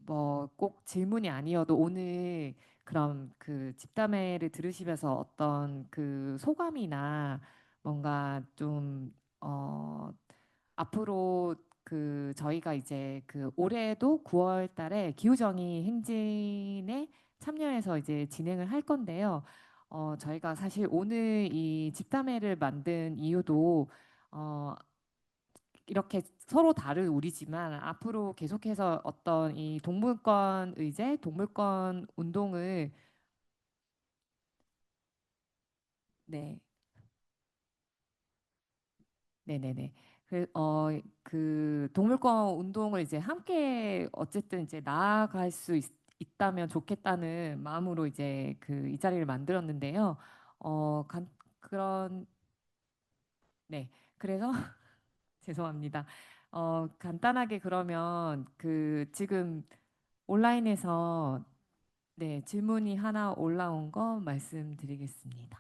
뭐 꼭 질문이 아니어도 오늘 그럼 그 집담회를 들으시면서 어떤 그 소감이나 뭔가 좀 앞으로 그 저희가 이제 그 올해도 9월 달에 기후정의 행진에 참여해서 이제 진행을 할 건데요. 저희가 사실 오늘 이 집담회를 만든 이유도 어, 이렇게 서로 다른 우리지만 앞으로 계속해서 어떤 이 동물권 의제, 동물권 운동을, 네, 네네네. 그 동물권 운동을 이제 함께 어쨌든 이제 나아갈 수 있다면 좋겠다는 마음으로 이제 이 자리를 만들었는데요. 그런, 네. 그래서 죄송합니다. 간단하게 그러면 지금 온라인에서 네, 질문이 하나 올라온 거 말씀드리겠습니다.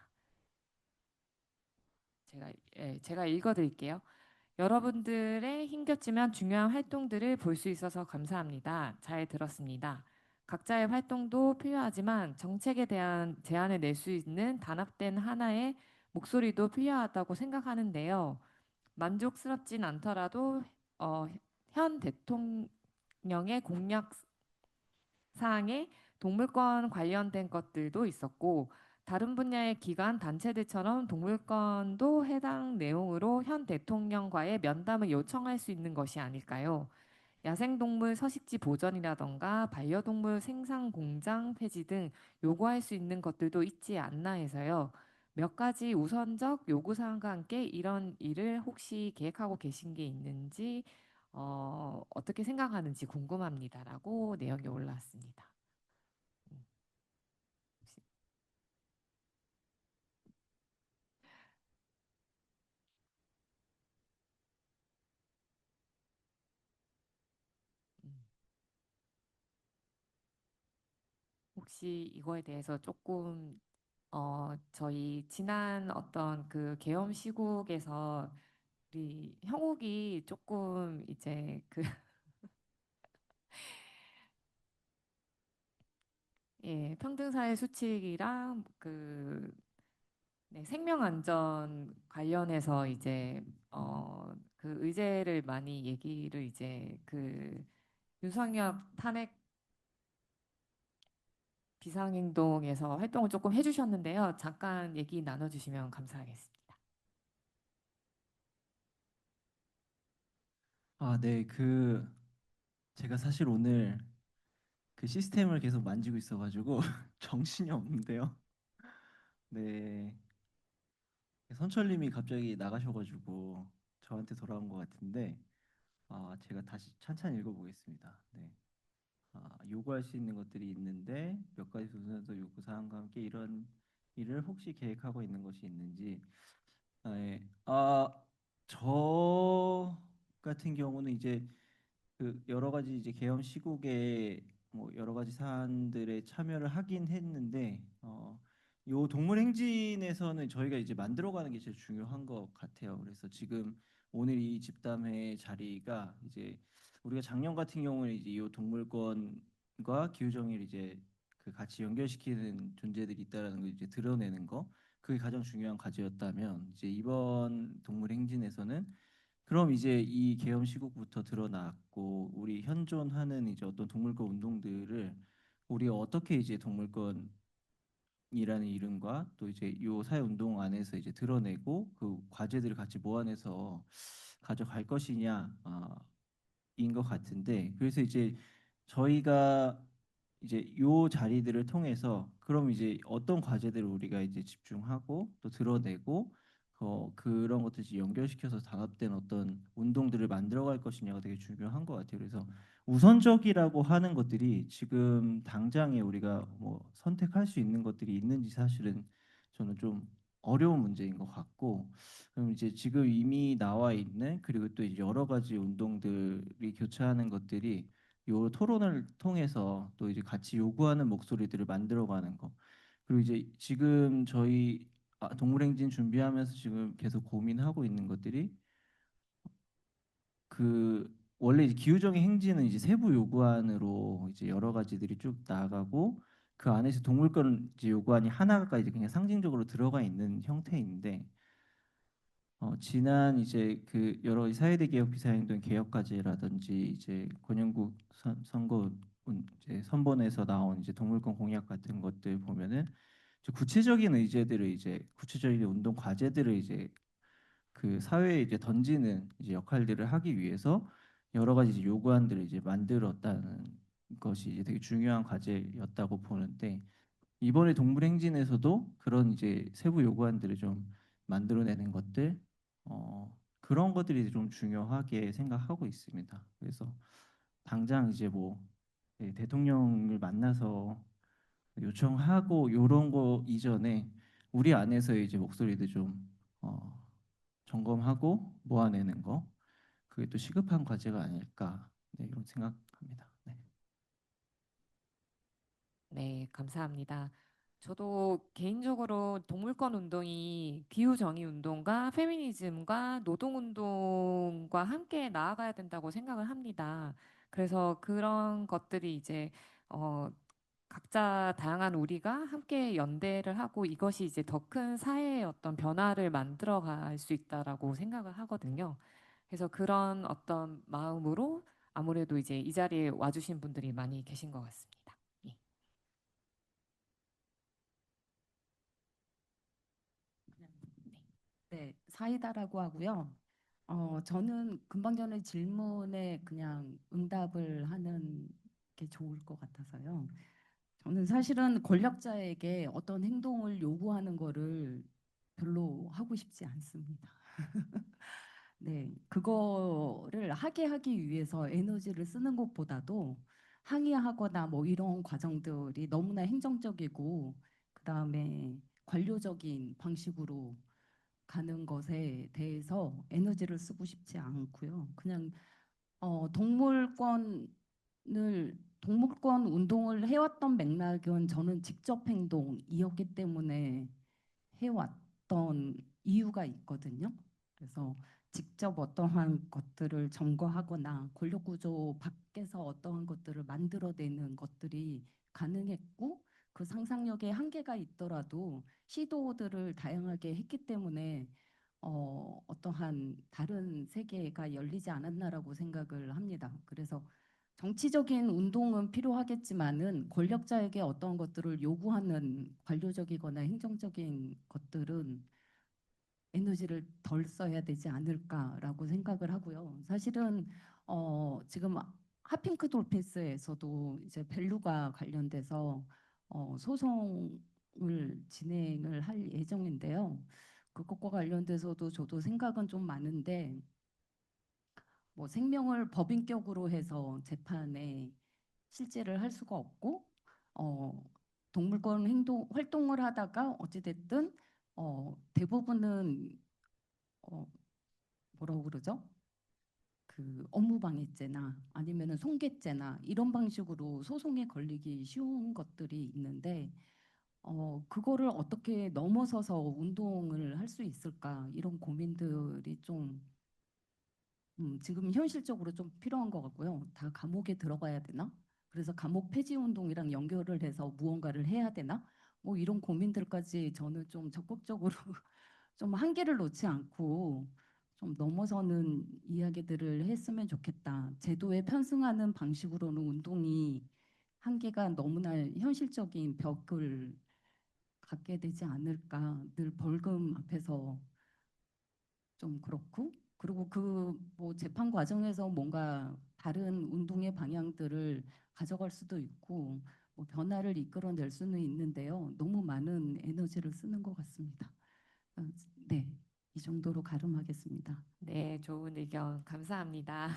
제가 읽어드릴게요. 여러분들의 힘겹지만 중요한 활동들을 볼 수 있어서 감사합니다. 잘 들었습니다. 각자의 활동도 필요하지만 정책에 대한 제안을 낼 수 있는 단합된 하나의 목소리도 필요하다고 생각하는데요. 만족스럽진 않더라도 어, 현 대통령의 공약 사항에 동물권 관련된 것들도 있었고, 다른 분야의 기관 단체들처럼 동물권도 해당 내용으로 현 대통령과의 면담을 요청할 수 있는 것이 아닐까요? 야생동물 서식지 보전이라던가 반려동물 생산 공장 폐지 등 요구할 수 있는 것들도 있지 않나 해서요. 몇 가지 우선적 요구사항과 함께 이런 일을 혹시 계획하고 계신 게 있는지 어떻게 생각하는지 궁금합니다라고 내용이 올라왔습니다. 음, 혹시- 음, 혹시 이거에 대해서 조금 저희 지난 어떤 그 계엄 시국에서 우리 형욱이 조금 이제 예, 평등사회 수칙이랑 네, 생명 안전 관련해서 이제 그 의제를 많이 얘기를 이제 그 윤석열 탄핵 비상행동에서 활동을 조금 해주셨는데요. 잠깐 얘기 나눠주시면 감사하겠습니다. 아, 네. 제가 사실 오늘 그 시스템을 계속 만지고 있어가지고 정신이 없는데요. 네. 선철님이 갑자기 나가셔가지고 저한테 돌아온 것 같은데, 제가 다시 찬찬히 읽어보겠습니다. 네. 요구할 수 있는 것들이 있는데 몇 가지 조선에서 요구 사항과 함께 이런 일을 혹시 계획하고 있는 것이 있는지. 예. 저 같은 경우는 이제 그 여러 가지 이제 계엄 시국에 뭐 여러 가지 사안들에 참여를 하긴 했는데, 요 동물 행진에서는 저희가 이제 만들어가는 게 제일 중요한 것 같아요. 그래서 지금 오늘 이 집담회 자리가 이제 우리가 작년 같은 경우는 이제 이 동물권과 기후 정의를 이제 그 같이 연결시키는 존재들이 있다라는 걸 이제 드러내는 거, 그게 가장 중요한 과제였다면, 이제 이번 동물 행진에서는 그럼 이제 이 계엄 시국부터 드러났고 우리 현존하는 이제 어떤 동물권 운동들을 우리가 어떻게 이제 동물권이라는 이름과 또 이제 요 사회 운동 안에서 이제 드러내고 그 과제들을 같이 모아내서 가져갈 것이냐, 인 것 같은데, 그래서 이제 저희가 이제 요 자리들을 통해서 그럼 이제 어떤 과제들을 우리가 이제 집중하고 또 드러내고 그런 것들 이제 연결시켜서 단합된 어떤 운동들을 만들어갈 것이냐가 되게 중요한 것 같아요. 그래서 우선적이라고 하는 것들이 지금 당장에 우리가 뭐 선택할 수 있는 것들이 있는지 사실은 저는 좀 어려운 문제인 것 같고, 그럼 이제 지금 이미 나와 있는 그리고 또 이제 여러 가지 운동들이 교차하는 것들이 요 토론을 통해서 또 이제 같이 요구하는 목소리들을 만들어가는 거. 그리고 이제 지금 저희 동물행진 준비하면서 지금 계속 고민하고 있는 것들이 그 원래 이제 기후정의 행진은 이제 세부 요구안으로 이제 여러 가지들이 쭉 나가고 그 안에서 동물권 이제 요구안이 하나가 이제 그냥 상징적으로 들어가 있는 형태인데, 지난 이제 그 여러 가지 사회대 개혁 비사행동 개혁 과제라든지 이제 권영국 선거 이제 선본에서 나온 이제 동물권 공약 같은 것들 보면은 이제 구체적인 의제들을 이제 구체적인 운동 과제들을 이제 그 사회에 이제 던지는 이제 역할들을 하기 위해서 여러 가지 이제 요구안들을 이제 만들었다는 것이 이제 되게 중요한 과제였다고 보는데, 이번에 동물행진에서도 그런 이제 세부 요구안들을 좀 만들어내는 것들, 그런 것들이 좀 중요하게 생각하고 있습니다. 그래서 당장 이제 뭐 대통령을 만나서 요청하고 요런 거 이전에 우리 안에서 이제 목소리들 좀 점검하고 모아내는 거, 그게 또 시급한 과제가 아닐까, 네, 이런 생각합니다. 네. 네, 감사합니다. 저도 개인적으로 동물권 운동이 기후 정의 운동과 페미니즘과 노동 운동과 함께 나아가야 된다고 생각을 합니다. 그래서 그런 것들이 이제 어 각자 다양한 우리가 함께 연대를 하고 이것이 이제 더 큰 사회의 어떤 변화를 만들어 갈 수 있다라고 생각을 하거든요. 그래서 그런 어떤 마음으로 아무래도 이제 이 자리에 와주신 분들이 많이 계신 것 같습니다. 예. 네, 사이다라고 하고요. 저는 금방 전에 질문에 그냥 응답을 하는 게 좋을 것 같아서요. 저는 사실은 권력자에게 어떤 행동을 요구하는 거를 별로 하고 싶지 않습니다. 네, 그거를 하게 하기 위해서 에너지를 쓰는 것보다도 항의하거나 뭐 이런 과정들이 너무나 행정적이고 그다음에 관료적인 방식으로 가는 것에 대해서 에너지를 쓰고 싶지 않고요. 그냥 동물권 운동을 해왔던 맥락은 저는 직접 행동이었기 때문에 해왔던 이유가 있거든요. 그래서 직접 어떠한 것들을 점거하거나 권력 구조 밖에서 어떠한 것들을 만들어내는 것들이 가능했고, 그 상상력에 한계가 있더라도 시도들을 다양하게 했기 때문에 어떠한 다른 세계가 열리지 않았나라고 생각을 합니다. 그래서 정치적인 운동은 필요하겠지만은 권력자에게 어떤 것들을 요구하는 관료적이거나 행정적인 것들은 에너지를 덜 써야 되지 않을까라고 생각을 하고요. 사실은 지금 핫핑크 돌패스에서도 이제 밸류가 관련돼서 소송을 진행을 할 예정인데요. 그것과 관련돼서도 저도 생각은 좀 많은데 뭐 생명을 법인격으로 해서 재판에 실제를 할 수가 없고 동물권 행동 활동을 하다가 어찌됐든 대부분은 어, 뭐라고 그러죠? 그 업무방해죄나 아니면은 손괴죄나 이런 방식으로 소송에 걸리기 쉬운 것들이 있는데 그거를 어떻게 넘어서서 운동을 할 수 있을까 이런 고민들이 좀 지금 현실적으로 좀 필요한 것 같고요. 다 감옥에 들어가야 되나? 그래서 감옥 폐지 운동이랑 연결을 해서 무언가를 해야 되나? 뭐 이런 고민들까지 저는 좀 적극적으로 좀 한계를 놓지 않고 좀 넘어서는 이야기들을 했으면 좋겠다. 제도에 편승하는 방식으로는 운동이 한계가 너무나 현실적인 벽을 갖게 되지 않을까. 늘 벌금 앞에서 좀 그렇고 그리고 그 뭐 재판 과정에서 뭔가 다른 운동의 방향들을 가져갈 수도 있고 뭐 변화를 이끌어낼 수는 있는데요. 너무 많은 에너지를 쓰는 것 같습니다. 어, 네, 이 정도로 가름하겠습니다. 네, 좋은 의견 감사합니다.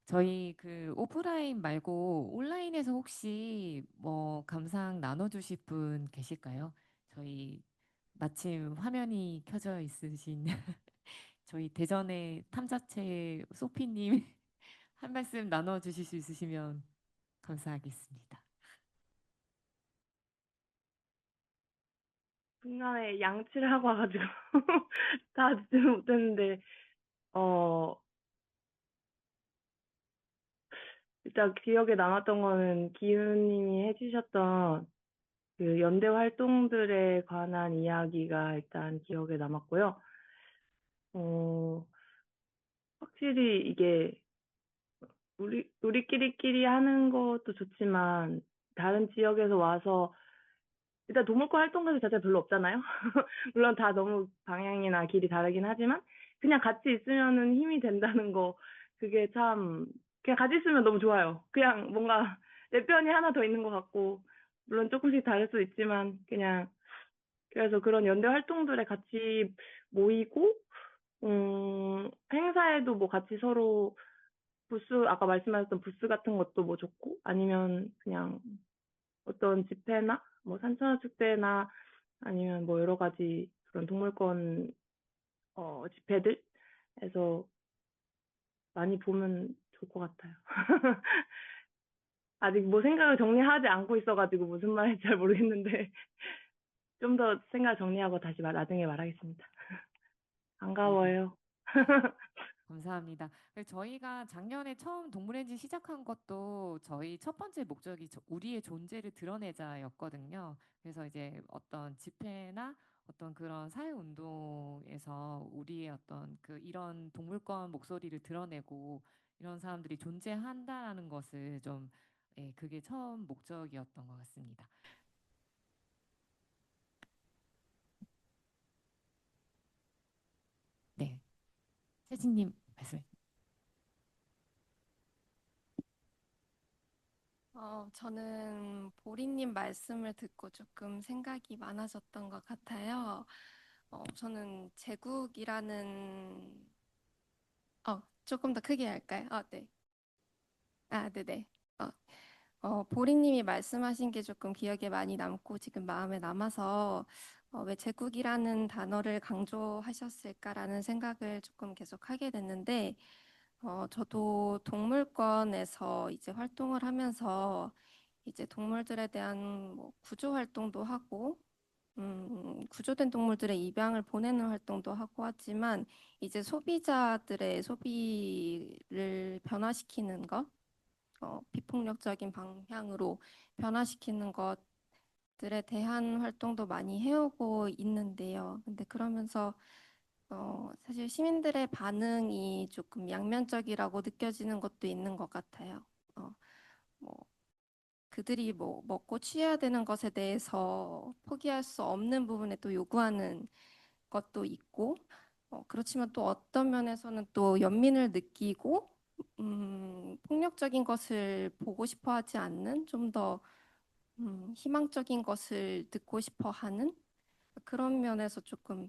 저희 그 오프라인 말고 온라인에서 혹시 뭐 감상 나눠주실 분 계실까요? 저희 마침 화면이 켜져 있으신 저희 대전의 탐자체 소피님 한 말씀 나눠주실 수 있으시면 감사하겠습니다. 중간에 양치를 하고 와가지고 다 듣지는 못했는데 어 일단 기억에 남았던 거는 기훈님이 해주셨던 그 연대 활동들에 관한 이야기가 일단 기억에 남았고요. 확실히 이게 우리끼리끼리 하는 것도 좋지만 다른 지역에서 와서 일단 동물권 활동가들 자체가 별로 없잖아요. 물론 다 너무 방향이나 길이 다르긴 하지만 그냥 같이 있으면은 힘이 된다는 거 그게 참 그냥 같이 있으면 너무 좋아요. 그냥 뭔가 내 편이 하나 더 있는 것 같고 물론 조금씩 다를 수 있지만 그냥 그래서 그런 연대 활동들에 같이 모이고 행사에도 뭐 같이 서로 부스 아까 말씀하셨던 부스 같은 것도 뭐 좋고 아니면 그냥 어떤 집회나 뭐 산천어 축제나 아니면 뭐 여러 가지 그런 동물권 집회들에서 많이 보면 좋을 것 같아요. 아직 뭐 생각을 정리하지 않고 있어가지고 무슨 말인지 잘 모르겠는데 좀 더 생각 정리하고 다시 나중에 말하겠습니다. 네, 반가워요. 감사합니다. 저희가 작년에 처음 동물엔진 시작한 것도 저희 첫 번째 목적이 우리의 존재를 드러내자였거든요. 그래서 이제 어떤 집회나 어떤 그런 사회 운동에서 우리의 어떤 그 이런 동물권 목소리를 드러내고 이런 사람들이 존재한다라는 것을 좀 예, 그게 처음 목적이었던 것 같습니다. 네, 세진님 말씀. 저는 보리님 말씀을 듣고 조금 생각이 많아졌던 것 같아요. 저는 제국이라는, 조금 더 크게 할까요? 네. 네네. 어, 보리님이 말씀하신 게 조금 기억에 많이 남고 지금 마음에 남아서 왜 제국이라는 단어를 강조하셨을까라는 생각을 조금 계속 하게 됐는데, 저도 동물권에서 이제 활동을 하면서 이제 동물들에 대한 뭐 구조 활동도 하고, 구조된 동물들의 입양을 보내는 활동도 하고 하지만 이제 소비자들의 소비를 변화시키는 것, 비폭력적인 방향으로 변화시키는 것 것들에 대한 활동도 많이 해오고 있는데요. 근데 그러면서 사실 시민들의 반응이 조금 양면적이라고 느껴지는 것도 있는 것 같아요. 뭐 그들이 뭐 먹고 취해야 되는 것에 대해서 포기할 수 없는 부분에 또 요구하는 것도 있고, 그렇지만 또 어떤 면에서는 또 연민을 느끼고 폭력적인 것을 보고 싶어 하지 않는 좀 더 희망적인 것을 듣고 싶어 하는 그런 면에서 조금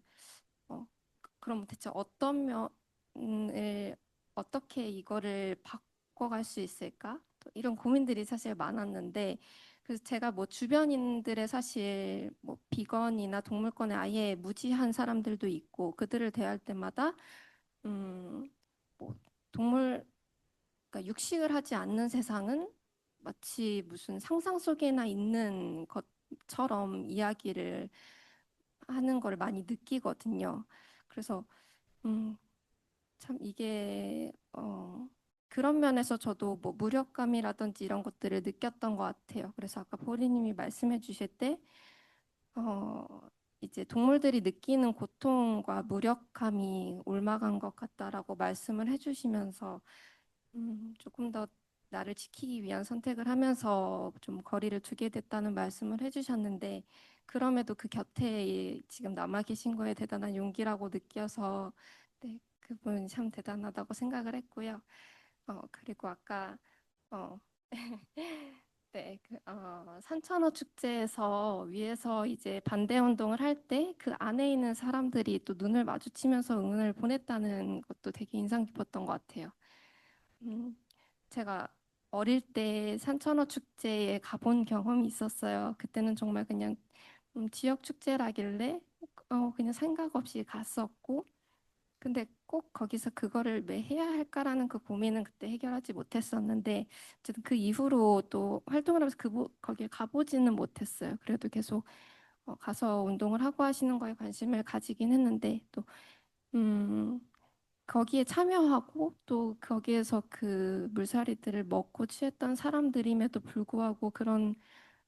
그럼 대체 어떤 면을 어떻게 이거를 바꿔갈 수 있을까? 또 이런 고민들이 사실 많았는데 그래서 제가 뭐 주변인들의 사실 뭐 비건이나 동물권에 아예 무지한 사람들도 있고 그들을 대할 때마다 뭐 동물 그러니까 육식을 하지 않는 세상은 마치 무슨 상상 속에나 있는 것처럼 이야기를 하는 걸 많이 느끼거든요. 그래서 참 이게 그런 면에서 저도 뭐 무력감이라든지 이런 것들을 느꼈던 것 같아요. 그래서 아까 보리님이 말씀해 주실 때 어, 이제 동물들이 느끼는 고통과 무력감이 옮아간 것 같다라고 말씀을 해주시면서 조금 더 나를 지키기 위한 선택을 하면서 좀 거리를 두게 됐다는 말씀을 해주셨는데 그럼에도 그 곁에 지금 남아 계신 거에 대단한 용기라고 느껴서 네, 그분 참 대단하다고 생각을 했고요. 그리고 아까 어, 네, 산천어 축제에서 위에서 이제 반대 운동을 할 때 그 안에 있는 사람들이 또 눈을 마주치면서 응원을 보냈다는 것도 되게 인상 깊었던 것 같아요. 음, 제가 어릴 때 산천어 축제에 가본 경험이 있었어요. 그때는 정말 그냥 지역 축제라길래 그냥 생각 없이 갔었고 근데 꼭 거기서 그거를 왜 해야 할까라는 그 고민은 그때 해결하지 못했었는데 어쨌든 그 이후로 또 활동을 하면서 거길 가보지는 못했어요. 그래도 계속 가서 운동을 하고 하시는 거에 관심을 가지긴 했는데 또 음, 거기에 참여하고 또 거기에서 그 물살이들을 먹고 취했던 사람들임에도 불구하고 그런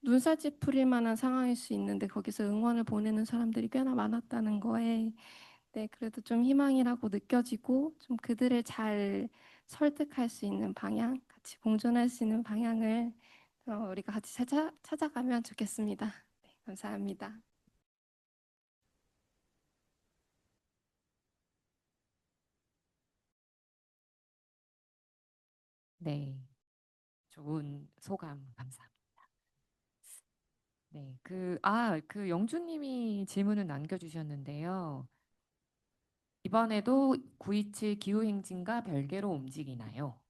눈살 찌푸릴 만한 상황일 수 있는데 거기서 응원을 보내는 사람들이 꽤나 많았다는 거에 네, 그래도 좀 희망이라고 느껴지고 좀 그들을 잘 설득할 수 있는 방향, 같이 공존할 수 있는 방향을 우리가 같이 찾아가면 좋겠습니다. 네, 감사합니다. 네, 좋은 소감 감사합니다. 네, 그 영주님이 질문을 남겨주셨는데요. 이번에도 9.27 기후행진과 별개로 움직이나요?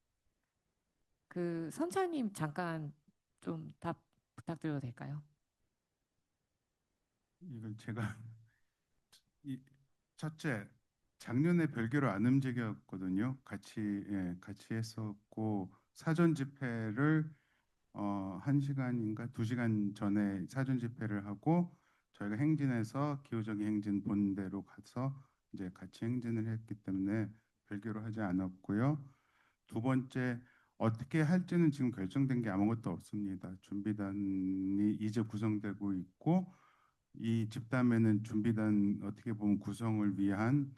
그 선차님 잠깐 좀 답 부탁드려도 될까요? 이걸 제가 이 첫째 작년에 별개로 안 움직였거든요. 같이 했었고 사전 집회를 1시간인가 2시간 전에 사전 집회를 하고 저희가 행진해서 기후적인 행진 본대로 가서 이제 같이 행진을 했기 때문에 별개로 하지 않았고요. 두 번째 어떻게 할지는 지금 결정된 게 아무것도 없습니다. 준비단이 이제 구성되고 있고 이 집단에는 준비단 어떻게 보면 구성을 위한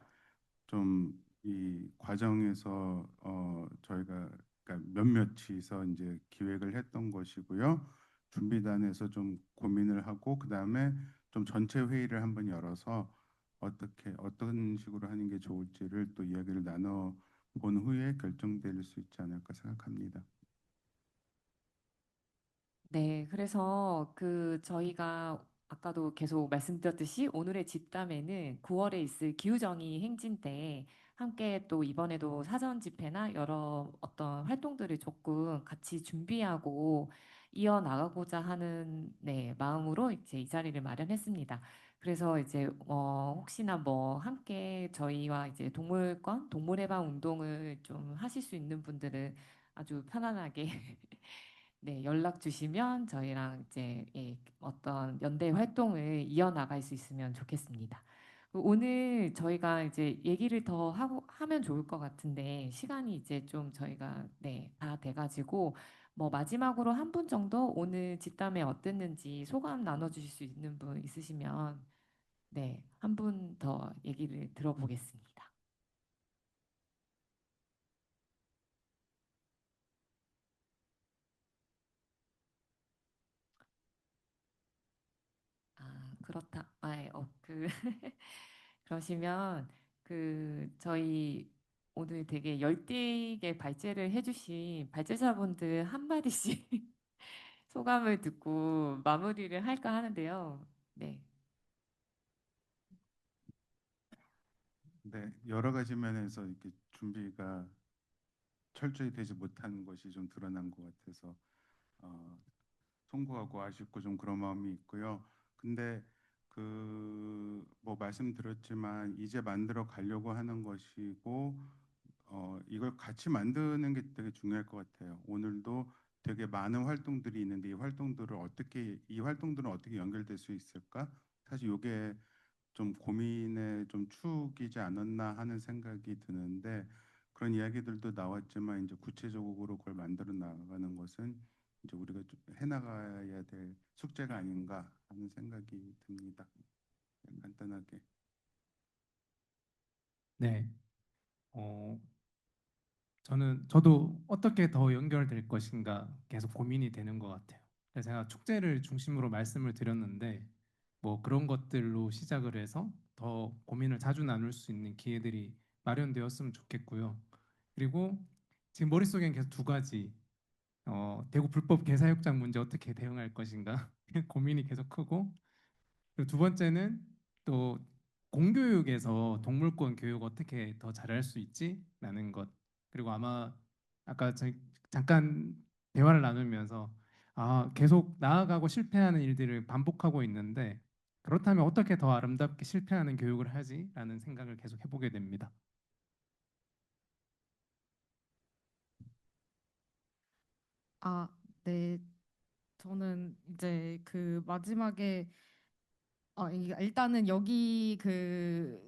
좀 이 과정에서 저희가 그러니까 몇몇이서 이제 기획을 했던 것이고요. 준비단에서 좀 고민을 하고 그 다음에 좀 전체 회의를 한번 열어서 어떤 식으로 하는 게 좋을지를 또 이야기를 나눠 본 후에 결정될 수 있지 않을까 생각합니다. 네, 그래서 그 저희가 아까도 계속 말씀드렸듯이 오늘의 집담회는 9월에 있을 기후정의 행진 때 함께 또 이번에도 사전 집회나 여러 어떤 활동들을 조금 같이 준비하고 이어나가고자 하는 네, 마음으로 이제 이 자리를 마련했습니다. 그래서 이제 혹시나 뭐 함께 저희와 이제 동물권, 동물해방 운동을 좀 하실 수 있는 분들은 아주 편안하게 네, 연락 주시면 저희랑 이제 어떤 연대 활동을 이어나갈 수 있으면 좋겠습니다. 오늘 저희가 이제 얘기를 더 하고 하면 좋을 것 같은데 시간이 이제 좀 저희가 네, 다 돼가지고 뭐 마지막으로 한 분 정도 오늘 집담회 어땠는지 소감 나눠주실 수 있는 분 있으시면 네, 한 분 더 얘기를 들어보겠습니다. 아, 그렇다. 그러시면 저희 오늘 되게 열띠게 발제를 해주신 발제자분들 한마디씩 소감을 듣고 마무리를 할까 하는데요. 네. 네, 여러 가지 면에서 이렇게 준비가 철저히 되지 못한 것이 좀 드러난 것 같아서 어, 송구하고 아쉽고 좀 그런 마음이 있고요. 근데 뭐 말씀드렸지만 이제 만들어 가려고 하는 것이고 이걸 같이 만드는 게 되게 중요할 것 같아요. 오늘도 되게 많은 활동들이 있는데 이 활동들은 어떻게 연결될 수 있을까? 사실 이게 좀 고민의 좀 축이지 않았나 하는 생각이 드는데 그런 이야기들도 나왔지만 이제 구체적으로 그걸 만들어 나가는 것은 이제 우리가 좀 해나가야 될 숙제가 아닌가 하는 생각이 듭니다. 간단하게. 네. 저도 어떻게 더 연결될 것인가 계속 고민이 되는 것 같아요. 그래서 제가 축제를 중심으로 말씀을 드렸는데 뭐 그런 것들로 시작을 해서 더 고민을 자주 나눌 수 있는 기회들이 마련되었으면 좋겠고요. 그리고 지금 머릿속엔 계속 두 가지 대구 불법 개사육장 문제 어떻게 대응할 것인가 고민이 계속 크고 그리고 두 번째는 또 공교육에서 동물권 교육 어떻게 더 잘할 수 있지라는 것 그리고 아마 아까 잠깐 대화를 나누면서 계속 나아가고 실패하는 일들을 반복하고 있는데 그렇다면 어떻게 더 아름답게 실패하는 교육을 하지라는 생각을 계속 해보게 됩니다. 아, 네. 저는 이제 그 마지막에 일단은 여기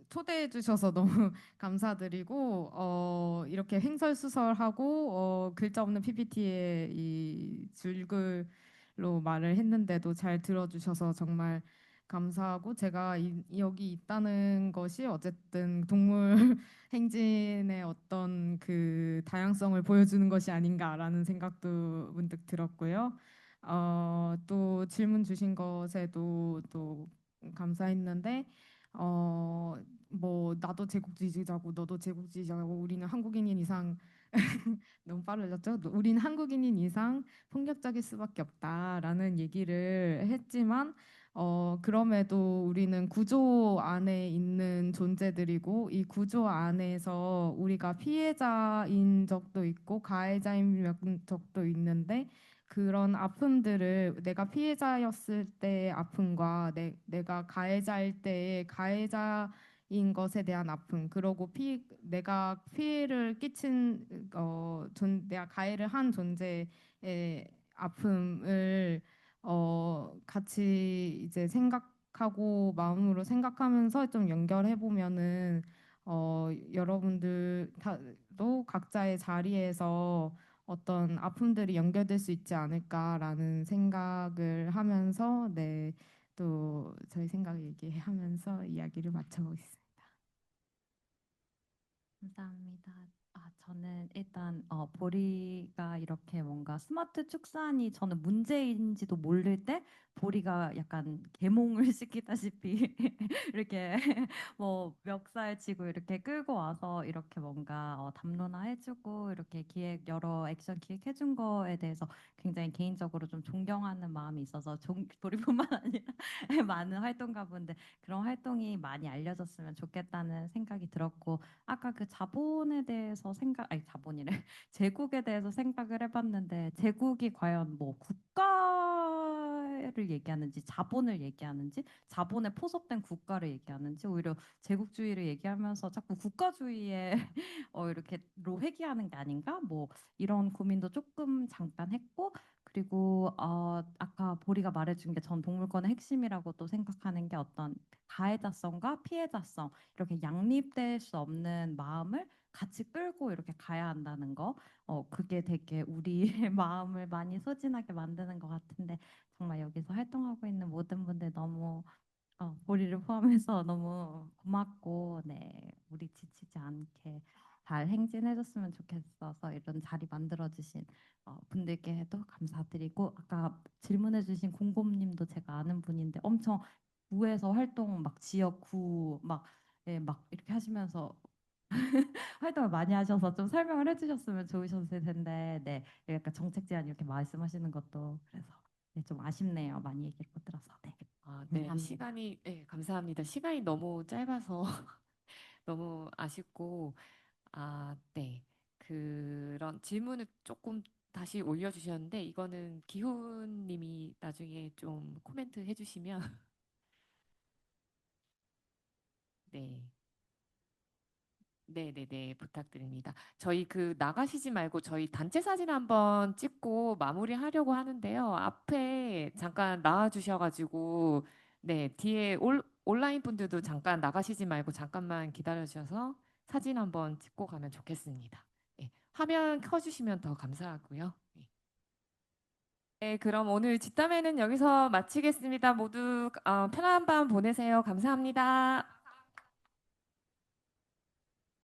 초대해 주셔서 너무 감사드리고 이렇게 횡설수설하고 글자 없는 PPT에 이 줄글로 말을 했는데도 잘 들어주셔서 정말 감사하고 제가 여기 있다는 것이 어쨌든 동물 행진의 어떤 그 다양성을 보여주는 것이 아닌가라는 생각도 문득 들었고요. 또 질문 주신 것에도 또 감사했는데 뭐 나도 제국주의자고 너도 제국주의자고 우리는 한국인인 이상 너무 빠르졌죠? 우리는 한국인인 이상 폭력적일 수밖에 없다라는 얘기를 했지만 그럼에도 우리는 구조 안에 있는 존재들이고 이 구조 안에서 우리가 피해자인 적도 있고 가해자인 적도 있는데 그런 아픔들을 내가 피해자였을 때의 아픔과 내가 가해자일 때의 가해자인 것에 대한 아픔 그리고 내가 피해를 끼친 내가 가해를 한 존재의 아픔을 같이 이제 생각하고 마음으로 생각하면서 좀 연결해 보면은 여러분들도 각자의 자리에서 어떤 아픔들이 연결될 수 있지 않을까라는 생각을 하면서 네, 또 저희 생각 얘기하면서 이야기를 마쳐보겠습니다. 감사합니다. 저는 일단 보리가 이렇게 뭔가 스마트 축산이 저는 문제인지도 모를 때 보리가 약간 계몽을 시키다시피 이렇게 뭐 멱살 치고 이렇게 끌고 와서 이렇게 뭔가 담론화해주고 이렇게 여러 액션 기획해준 거에 대해서 굉장히 개인적으로 좀 존경하는 마음이 있어서 보리뿐만 아니라 많은 활동가분들 그런 활동이 많이 알려졌으면 좋겠다는 생각이 들었고 아까 그 자본에 대해서 자본이래. 제국에 대해서 생각을 해봤는데 제국이 과연 뭐 국가에 시대를 얘기하는지 자본을 얘기하는지 자본에 포섭된 국가를 얘기하는지 오히려 제국주의를 얘기하면서 자꾸 국가주의에 이렇게로 회귀하는 게 아닌가? 뭐 이런 고민도 조금 잠깐 했고 그리고 아까 보리가 말해준 게 전 동물권의 핵심이라고 또 생각하는 게 어떤 가해자성과 피해자성 이렇게 양립될 수 없는 마음을 같이 끌고 이렇게 가야 한다는 거. 그게 되게 우리의 마음을 많이 소진하게 만드는 것 같은데 정말 여기서 활동하고 있는 모든 분들 너무 보리를 포함해서 너무 고맙고 네 우리 지치지 않게 잘 행진해줬으면 좋겠어서 이런 자리 만들어주신 분들께도 감사드리고 아까 질문해주신 공곰님도 제가 아는 분인데 엄청 구에서 활동 막 지역 구막 예, 막 이렇게 하시면서 활동을 많이 하셔서 좀 설명을 해주셨으면 좋으셨을 텐데 네 약간 정책 제안 이렇게 말씀하시는 것도 그래서 네, 좀 아쉽네요. 많이 얘기를 못 들어서 네. 네, 감사합니다. 네, 감사합니다. 시간이 너무 짧아서 너무 아쉽고, 네. 그런 질문을 조금 다시 올려주셨는데, 이거는 기훈님이 나중에 좀 코멘트 해주시면, 네. 네네네, 부탁드립니다. 저희 나가시지 말고 저희 단체 사진 한번 찍고 마무리하려고 하는데요. 앞에 잠깐 나와주셔가지고, 네, 뒤에 온라인 분들도 잠깐 나가시지 말고 잠깐만 기다려주셔서 사진 한번 찍고 가면 좋겠습니다. 네, 화면 켜주시면 더 감사하고요. 네. 네, 그럼 오늘 집담회는 여기서 마치겠습니다. 모두 편안한 밤 보내세요. 감사합니다.